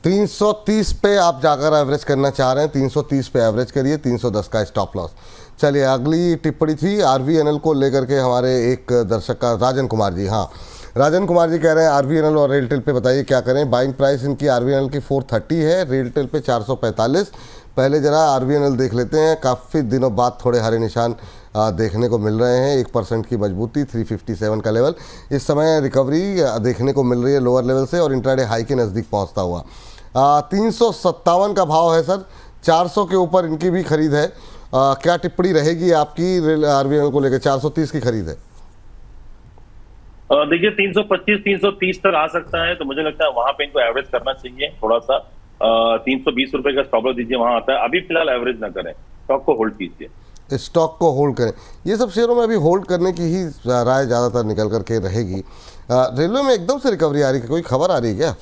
330 पे आप जाकर एवरेज करना चाह रहे हैं, 330 पे एवरेज करिए, 310 का स्टॉप लॉस। चलिए अगली टिप्पणी थी आरवीएनएल को लेकर के हमारे एक दर्शक का, राजन कुमार जी। हाँ, राजन कुमार जी कह रहे हैं आरवीएनएल और रेलटेल पे बताइए क्या करें। बाइंग प्राइस इनकी आरवीएनएल की 430 है, रेलटेल पे 445। पहले जरा आरवीएनएल देख लेते हैं, काफ़ी दिनों बाद थोड़े हरे निशान देखने को मिल रहे हैं। 1% की मजबूती, 357 का लेवल। इस समय रिकवरी देखने को मिल रही है लोअर लेवल से और इंट्राडे हाई के नज़दीक पहुंचता हुआ। 357 का भाव है सर, 400 के ऊपर इनकी भी खरीद है। क्या टिप्पणी रहेगी आपकी आरवीएनएल को लेकर? 430 की खरीद है। देखिए 325 330 तक आ सकता है, तो मुझे लगता है वहां पे इनको एवरेज करना चाहिए थोड़ा सा। 320 रुपए का स्टॉप लॉस दीजिए, वहां आता है। अभी फिलहाल एवरेज ना करें, स्टॉक को होल्ड कीजिए। स्टॉक को होल्ड करें। ये सब शेयरों में अभी होल्ड करने की ही राय ज़्यादातर निकल करके रहेगी। रेलवे में एकदम से रिकवरी आ रही है, कोई खबर आ रही है क्या?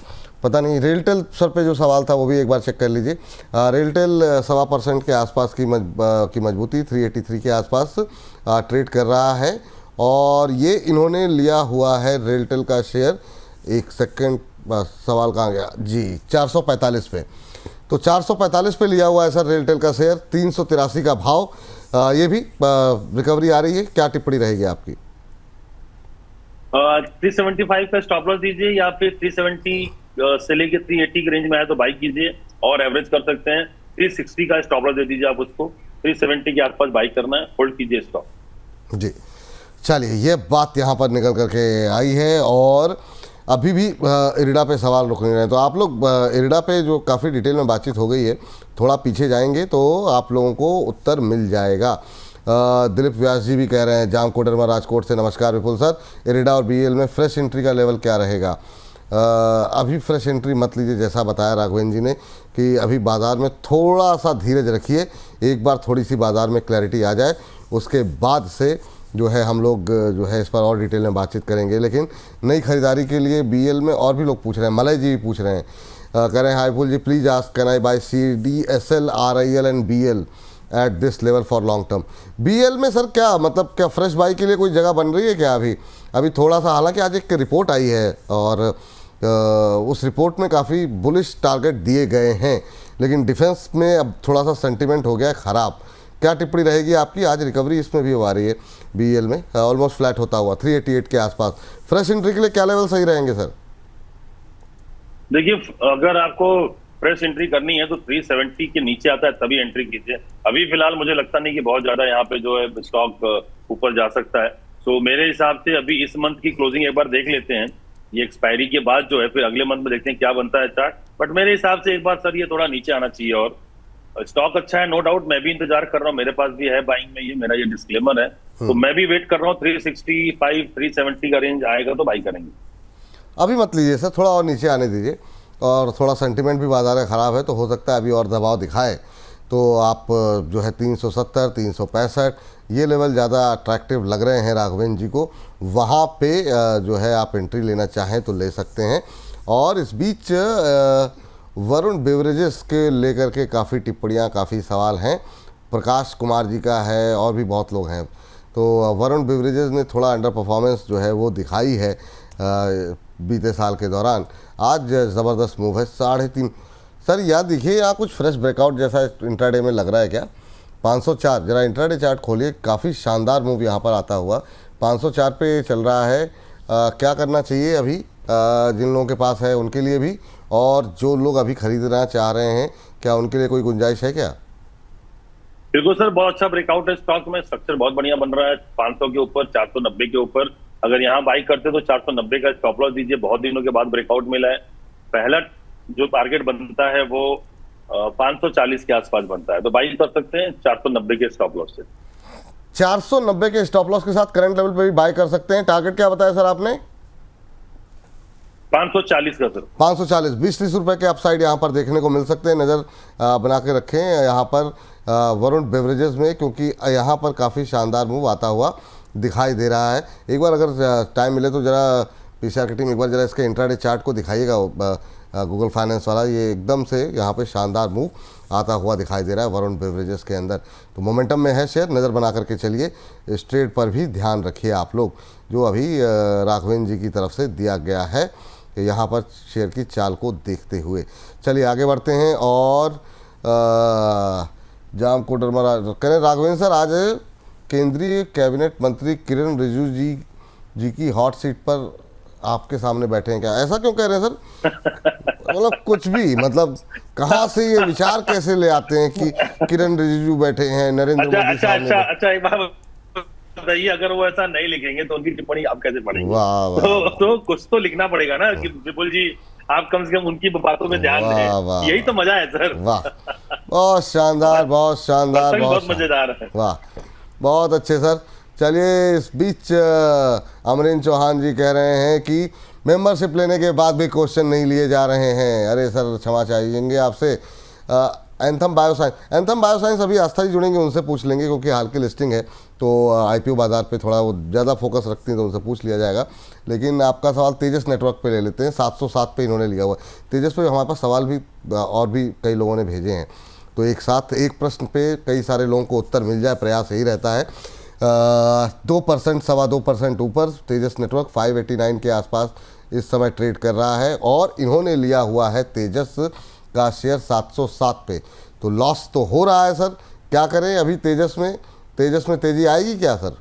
पता नहीं। रेलटेल सर पे जो सवाल था वो भी एक बार चेक कर लीजिए। रेलटेल 1.25% के आसपास की मजबूती, 383 के आसपास ट्रेड कर रहा है और ये इन्होंने लिया हुआ है रेलटेल का शेयर। एक सेकंड, सवाल कहाँ गया जी? 445 पे। तो 445 पे लिया हुआ है सर रेलटेल का शेयर, 383 का भाव। ये भी रिकवरी आ रही है, क्या टिप्पणी रहेगी आपकी? 375 का स्टॉप लॉस दीजिए, या फिर 370 से लेके 380 के रेंज में आए तो बाई कीजिए और एवरेज कर सकते हैं। 360 का स्टॉप लॉस दे दीजिए आप उसको, 370 के आसपास बाई करना है, होल्ड कीजिए स्टॉक जी। चलिए ये बात यहाँ पर निकल करके आई है और अभी भी इरिडा पे सवाल रुक नहीं रहे हैं। तो आप लोग इरिडा पे जो काफ़ी डिटेल में बातचीत हो गई है, थोड़ा पीछे जाएंगे तो आप लोगों को उत्तर मिल जाएगा। दिलीप व्यास जी भी कह रहे हैं जाम कोडरमा राजकोट से, नमस्कार विपुल सर, इरिडा और बीएल में फ्रेश एंट्री का लेवल क्या रहेगा? अभी फ्रेश एंट्री मत लीजिए, जैसा बताया राघवेंद्र जी ने कि अभी बाज़ार में थोड़ा सा धीरज रखिए, एक बार थोड़ी सी बाज़ार में क्लैरिटी आ जाए उसके बाद से जो है हम लोग जो है इस पर और डिटेल में बातचीत करेंगे। लेकिन नई खरीदारी के लिए बीएल में और भी लोग पूछ रहे हैं, मलय जी भी पूछ रहे हैं, कह रहे हैं hi Vipul ji please ask can I buy CDSL, RIL and BL at this level for long term? BL में सर क्या मतलब, क्या फ्रेश बाई के लिए कोई जगह बन रही है क्या? अभी थोड़ा सा, हालांकि आज एक रिपोर्ट आई है और उस रिपोर्ट में काफ़ी बुलिश टारगेट दिए गए हैं, लेकिन डिफेंस में अब थोड़ा सा सेंटिमेंट हो गया है ख़राब। क्या टिप्पणी रहेगी आपकी? आज रिकवरी इसमें भी आ रही है BL में, ऑलमोस्ट फ्लैट होता हुआ 388 के आसपास। फ्रेश एंट्री के लिए क्या लेवल सही रहेंगे सर? देखिए अगर आपको फ्रेश एंट्री करनी है तो 370 के नीचे आता है तभी एंट्री कीजिए। अभी फिलहाल मुझे लगता नहीं कि बहुत ज्यादा यहाँ पे जो है स्टॉक ऊपर जा सकता है। तो मेरे हिसाब से अभी इस मंथ की क्लोजिंग एक बार देख लेते हैं, ये एक्सपायरी के बाद जो है फिर अगले मंथ में देखते हैं क्या बनता है चार्ट। बट मेरे हिसाब से एक बार सर ये थोड़ा नीचे आना चाहिए और स्टॉक अच्छा है, नो डाउट। मैं भी इंतजार कर रहा हूँ, मेरे पास भी है बाइंग में, ये मेरा ये डिस्क्लेमर है। तो मैं भी वेट कर रहा हूँ, 365 370 का रेंज आएगा तो बाई करेंगे। अभी मत लीजिए सर, थोड़ा और नीचे आने दीजिए, और थोड़ा सेंटिमेंट भी बाजार का ख़राब है तो हो सकता है अभी और दबाव दिखाए। तो आप जो है 370 365 ये लेवल ज़्यादा अट्रैक्टिव लग रहे हैं राघवेंद्र जी को, वहाँ पे जो है आप एंट्री लेना चाहें तो ले सकते हैं। और इस बीच वरुण बेवरेजेस के लेकर के काफ़ी टिप्पणियाँ, काफ़ी सवाल हैं। प्रकाश कुमार जी का है और भी बहुत लोग हैं। तो वरुण बेवरेजेस ने थोड़ा अंडर परफॉर्मेंस जो है वो दिखाई है बीते साल के दौरान। आज ज़बरदस्त मूव है, 3.5 सर। याद देखिए यहाँ कुछ फ्रेश ब्रेकआउट जैसा इंट्राडे में लग रहा है क्या? 504 जरा इंट्राडे चार्ट खोलिए, काफ़ी शानदार मूव यहाँ पर आता हुआ 504 पे चल रहा है। क्या करना चाहिए अभी जिन लोगों के पास है उनके लिए भी, और जो लोग अभी खरीदना चाह रहे हैं क्या उनके लिए कोई गुंजाइश है क्या? बिल्कुल सर, बहुत अच्छा ब्रेकआउट है स्टॉक में, स्ट्रक्चर बहुत बढ़िया बन रहा है। 500 के ऊपर, 490 के ऊपर अगर यहाँ बाई करते तो 490 का स्टॉप लॉस दीजिए। बहुत दिनों के बाद ब्रेकआउट मिला है। पहला जो टारगेट बनता है वो 540 के आसपास बनता है, तो बाई कर सकते हैं 490 के स्टॉप लॉस से। 490 के स्टॉप लॉस के साथ करंट लेवल पे भी बाय कर सकते हैं। टारगेट क्या बताया सर आपने? 540 का सर। 540, 20-30 रुपए के अपसाइड यहाँ पर देखने को मिल सकते हैं। नज़र बना के रखें यहाँ पर वरुण बेवरेजेस में, क्योंकि यहाँ पर काफ़ी शानदार मूव आता हुआ दिखाई दे रहा है। एक बार अगर टाइम मिले तो ज़रा पीसीआर की टीम एक बार ज़रा इसके इंट्राडे चार्ट को दिखाइएगा गूगल फाइनेंस वाला, ये एकदम से यहाँ पे शानदार मूव आता हुआ दिखाई दे रहा है वरुण बेवरेजेस के अंदर। तो मोमेंटम में है शेयर, नज़र बना करके चलिए। इस ट्रेड पर भी ध्यान रखिए आप लोग, जो अभी राघवेंद्र जी की तरफ से दिया गया है यहाँ पर शेयर की चाल को देखते हुए। चलिए आगे बढ़ते हैं और जाम को डरमरा करें। राघवेंद्र सर, आज केंद्रीय कैबिनेट मंत्री किरण रिजिजू जी की हॉट सीट पर आपके सामने बैठे हैं क्या? ऐसा क्यों कह रहे हैं सर? मतलब कुछ भी, मतलब कहाँ से ये विचार कैसे ले आते हैं कि किरण रिजिजू बैठे हैं, नरेंद्र मोदी सामने? अच्छा एक बात बताइए, अगर वो ऐसा नहीं लिखेंगे तो उनकी टिप्पणी आप कैसे पढ़ेंगे? वाह वाह, तो कुछ तो लिखना पड़ेगा ना कि विपुल जी आप कम से कम उनकी बातों में ध्यान दें। यही तो मजा है सर। वाह, बहुत शानदार, बहुत शानदार, बहुत मजेदार है। वाह, बहुत अच्छे सर। चलिए, इस बीच अमरीन चौहान जी कह रहे हैं कि मेंबरशिप लेने के बाद भी क्वेश्चन नहीं लिए जा रहे हैं। अरे सर, क्षमा चाहिएंगे आपसे। एंथम बायोसाइंस अभी आस्था जी जुड़ेंगे, उनसे पूछ लेंगे, क्योंकि हाल की लिस्टिंग है तो आईपीओ बाजार पे थोड़ा वो ज़्यादा फोकस रखती हैं, तो उनसे पूछ लिया जाएगा। लेकिन आपका सवाल तेजस नेटवर्क पे ले लेते हैं। 707 पे इन्होंने लिया हुआ है। तेजस पे हमारे पास सवाल भी और भी कई लोगों ने भेजे हैं, तो एक साथ एक प्रश्न पे कई सारे लोगों को उत्तर मिल जाए, प्रयास यही रहता है। 2%, 2.25% ऊपर तेजस नेटवर्क 589 के आसपास इस समय ट्रेड कर रहा है, और इन्होंने लिया हुआ है तेजस का शेयर 707 पे। तो लॉस तो हो रहा है सर, क्या करें अभी? तेजस में तेजी आएगी क्या सर?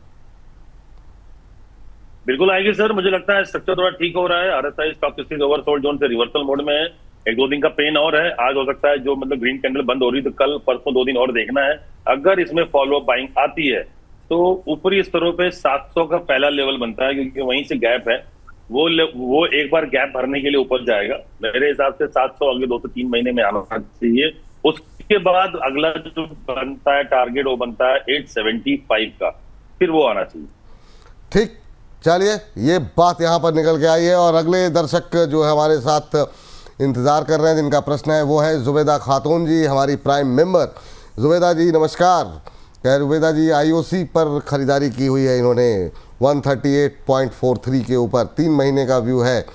बिल्कुल आएगी सर, मुझे लगता है स्ट्रक्चर थोड़ा ठीक हो रहा है। RSI stock exchange oversold zone से रिवर्सल मोड में है। एक दो दिन का पेन और है, आज हो सकता है जो मतलब ग्रीन कैंडल बंद हो रही तो कल परसों 2 दिन और देखना है। अगर इसमें फॉलो अप बाइंग आती है तो ऊपरी स्तरों पे 700 का पहला लेवल बनता है, क्योंकि वहीं से गैप है। वो एक बार गैप भरने के लिए ऊपर जाएगा। मेरे हिसाब से 700 अगले 2 से 3 महीने में आना चाहिए। उसके बाद अगला जो बनता है टारगेट, वो बनता है 875 का, फिर वो आना चाहिए। ठीक, चलिए ये बात यहाँ पर निकल के आई है। और अगले दर्शक जो है हमारे साथ इंतज़ार कर रहे हैं, जिनका प्रश्न है, वो है जुबैदा खातून जी, हमारी प्राइम मेंबर। जुबैदा जी नमस्कार। खैर जुबैदा जी आईओसी पर ख़रीदारी की हुई है इन्होंने 138.43 के ऊपर, 3 महीने का व्यू है,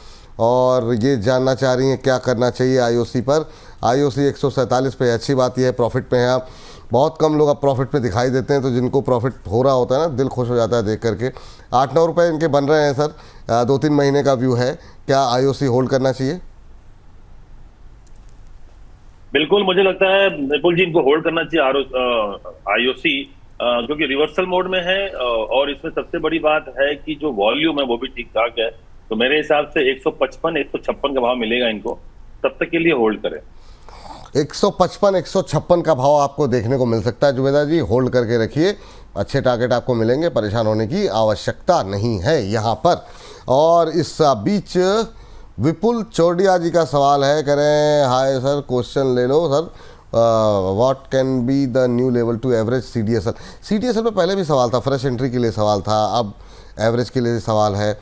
और ये जानना चाह रही हैं क्या करना चाहिए आईओसी पर। आईओसी 147 पे, अच्छी बात यह है प्रॉफिट पे हैं आप। बहुत कम लोग अब प्रॉफिट पे दिखाई देते हैं, तो जिनको प्रॉफिट हो रहा होता है ना, दिल खुश हो जाता है देख करके। 8-9 रुपये इनके बन रहे हैं सर, 2-3 महीने का व्यू है। क्या आईओसी होल्ड करना चाहिए? बिल्कुल, मुझे लगता है विपुल जी इनको होल्ड करना चाहिए आईओसी, क्योंकि रिवर्सल मोड में है। और इसमें सबसे बड़ी बात है कि जो वॉल्यूम है वो भी ठीक ठाक है। तो मेरे हिसाब से 155-156 का भाव मिलेगा इनको, तब तक के लिए होल्ड करें। 155-156 का भाव आपको देखने को मिल सकता है जुबैदा जी, होल्ड करके रखिए, अच्छे टारगेट आपको मिलेंगे, परेशान होने की आवश्यकता नहीं है यहाँ पर। और इस बीच विपुल चौडिया जी का सवाल है, कह रहे हैं हाय सर, क्वेश्चन ले लो sir, what can be the new level to average CDSL? CDSL पे पहले भी सवाल था, फ्रेश एंट्री के लिए सवाल था, अब एवरेज के लिए सवाल है।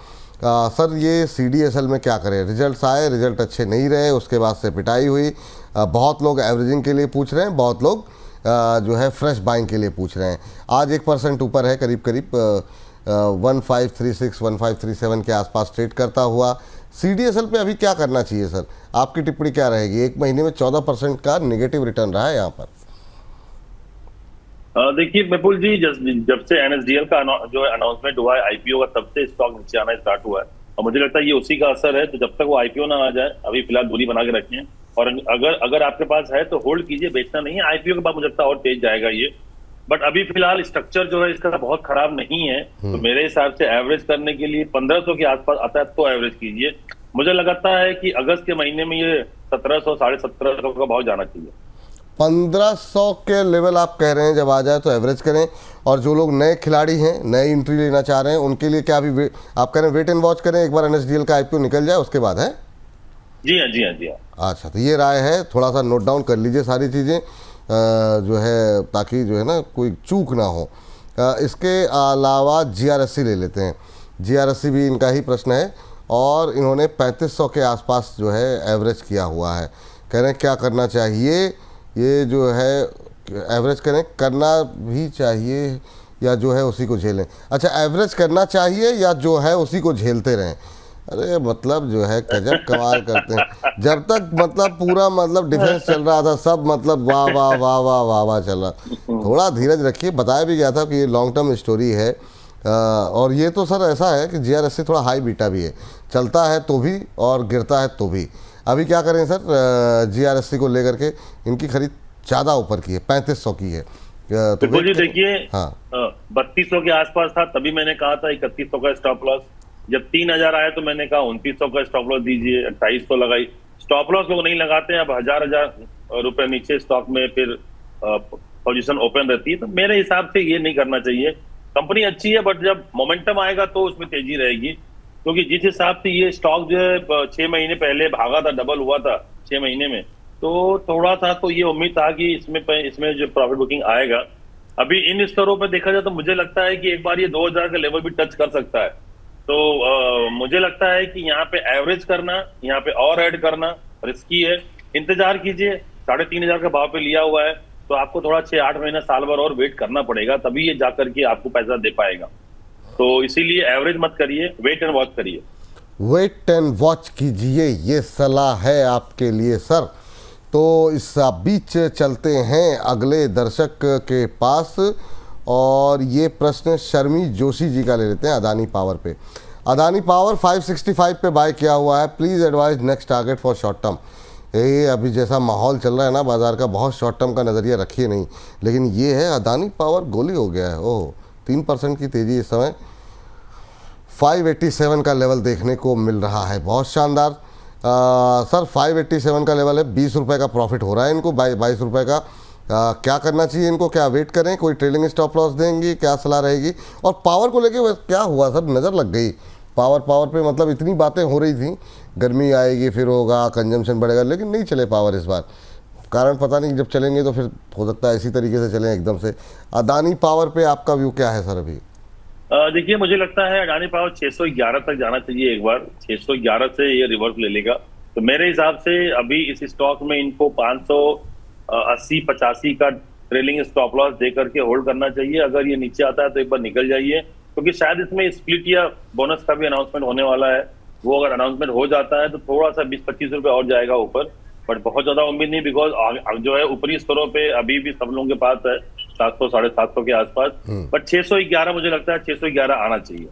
सर ये CDSL में क्या करें? रिजल्ट्स आए, रिजल्ट अच्छे नहीं रहे, उसके बाद से पिटाई हुई। बहुत लोग एवरेजिंग के लिए पूछ रहे हैं, बहुत लोग जो है फ्रेश बाइंग के लिए पूछ रहे हैं। आज 1% ऊपर है, करीब करीब 1536 1537 के आसपास ट्रेड करता हुआ। CDSL पे अभी क्या करना चाहिए सर? आपकी टिप्पणी क्या रहेगी? 1 महीने में 14% का नेगेटिव रिटर्न रहा है यहाँ पर। देखिए विपुल जी, जब से NSDL का जो है अनाउंसमेंट हुआ है आईपीओ का, तब से स्टॉक नीचे आना स्टार्ट हुआ है, और मुझे लगता है ये उसी का असर है। तो जब तक वो आईपीओ ना आ जाए, अभी फिलहाल दूरी बना के रखें, और अगर आपके पास है तो होल्ड कीजिए, बेचना नहीं है। आईपीओ के बाद मुझे लगता है और तेज जाएगा ये, बट अभी फिलहाल स्ट्रक्चर जो है इसका बहुत खराब नहीं है। तो मेरे हिसाब से एवरेज करने के लिए 1500 के आसपास आता है तो एवरेज कीजिए। मुझे लगता है कि अगस्त के महीने में ये 1700 1750 का भाव जाना चाहिए। 1500 के लेवल आप कह रहे हैं जब आ जाए तो एवरेज करें। और जो लोग नए खिलाड़ी हैं, नए एंट्री लेना चाह रहे हैं, उनके लिए क्या अभी आप कह रहे हैं वेट एंड वॉच करें, एक बार NSDL का आईपीओ निकल जाए उसके बाद है? जी हाँ, जी हाँ, जी हाँ। अच्छा, तो ये राय है, थोड़ा सा नोट डाउन कर लीजिए सारी चीज़ें जो है, ताकि जो है ना कोई चूक ना हो। इसके अलावा GRSC ले लेते हैं। GRSC भी इनका ही प्रश्न है, और इन्होंने 3500 के आसपास जो है एवरेज किया हुआ है। कह रहे हैं क्या करना चाहिए? ये जो है एवरेज करना भी चाहिए या जो है उसी को झेलें? अच्छा, एवरेज करना चाहिए या जो है उसी को झेलते रहें? अरे मतलब जो है गजब कमाल करते हैं। जब तक मतलब पूरा मतलब डिफेंस चल रहा था सब मतलब वाह वाह वाह वाह वाह वाह चल रहा। थोड़ा धीरज रखिए, बताया भी गया था कि ये लॉन्ग टर्म स्टोरी है। और ये तो सर ऐसा है कि जीआरएससी थोड़ा हाई बीटा भी है, चलता है तो भी और गिरता है तो भी। अभी क्या करें सर, जीआरएससी को लेकर के इनकी खरीद ज़्यादा ऊपर की है, 3500 की है। तो बिल्कुल जी, देखिए हाँ 3200 के आसपास था, तभी मैंने कहा था 3100 का स्टॉप लॉस। जब 3000 आया तो मैंने कहा 2900 का स्टॉप लॉस दीजिए, 2800 लगाई। स्टॉप लॉस लोग नहीं लगाते हैं, अब हजार रुपए नीचे स्टॉक में फिर पोजीशन ओपन रहती है। तो मेरे हिसाब से ये नहीं करना चाहिए। कंपनी अच्छी है बट जब मोमेंटम आएगा तो उसमें तेजी रहेगी, क्योंकि जिस हिसाब से ये स्टॉक जो है 6 महीने पहले भागा था, डबल हुआ था 6 महीने में, तो थोड़ा सा तो ये उम्मीद था कि इसमें जो प्रॉफिट बुकिंग आएगा। अभी इन स्तरों पर देखा जाए तो मुझे लगता है कि एक बार ये 2000 का लेवल भी टच कर सकता है। तो मुझे लगता है कि यहाँ पे एवरेज करना, यहाँ पे और ऐड करना रिस्की है। इंतजार कीजिए, 3500 के भाव पे लिया हुआ है, तो आपको थोड़ा 6-8 महीना साल भर और वेट करना पड़ेगा, तभी ये जाकर के आपको पैसा दे पाएगा। तो इसीलिए एवरेज मत करिए, वेट एंड वॉच करिए। वेट एंड वॉच कीजिए, ये सलाह है आपके लिए सर। तो इस बीच चलते हैं अगले दर्शक के पास, और ये प्रश्न शर्मी जोशी जी का ले लेते हैं अदानी पावर पे। अदानी पावर 565 पे बाय किया हुआ है, please advise next target for short term. ये अभी जैसा माहौल चल रहा है ना बाज़ार का, बहुत शॉर्ट टर्म का नज़रिया रखिए नहीं, लेकिन ये है अदानी पावर गोली हो गया है। ओह 3% की तेज़ी इस समय 587 का लेवल देखने को मिल रहा है, बहुत शानदार। सर 587 का लेवल है, 20 रुपये का प्रॉफिट हो रहा है इनको, 22 रुपये का। क्या करना चाहिए इनको, क्या वेट करें, कोई ट्रेलिंग स्टॉप लॉस देंगी, क्या सलाह रहेगी? और पावर को लेके क्या हुआ सर, नज़र लग गई पावर पे, मतलब इतनी बातें हो रही थी गर्मी आएगी फिर होगा कंजम्पशन बढ़ेगा, लेकिन नहीं चले पावर इस बार। कारण पता नहीं, जब चलेंगे तो फिर हो सकता है इसी तरीके से चलें एकदम से। अदानी पावर पे आपका व्यू क्या है सर अभी? देखिए, मुझे लगता है अडानी पावर 611 तक जाना चाहिए एक बार। 611 से ये रिवर्स ले लेगा, तो मेरे हिसाब से अभी इस स्टॉक में इनको 580-85 का ट्रेलिंग स्टॉप लॉस दे करके होल्ड करना चाहिए। अगर ये नीचे आता है तो एक बार निकल जाइए, क्योंकि शायद इसमें स्प्लिट या बोनस का भी अनाउंसमेंट होने वाला है। वो अगर अनाउंसमेंट हो जाता है तो थोड़ा सा 20-25 रुपए और जाएगा ऊपर, बट बहुत ज्यादा उम्मीद नहीं, बिकॉज जो है ऊपरी स्तरों पे अभी भी सब लोगों के पास है 700-750 के आसपास। बट 611 मुझे लगता है 611 आना चाहिए।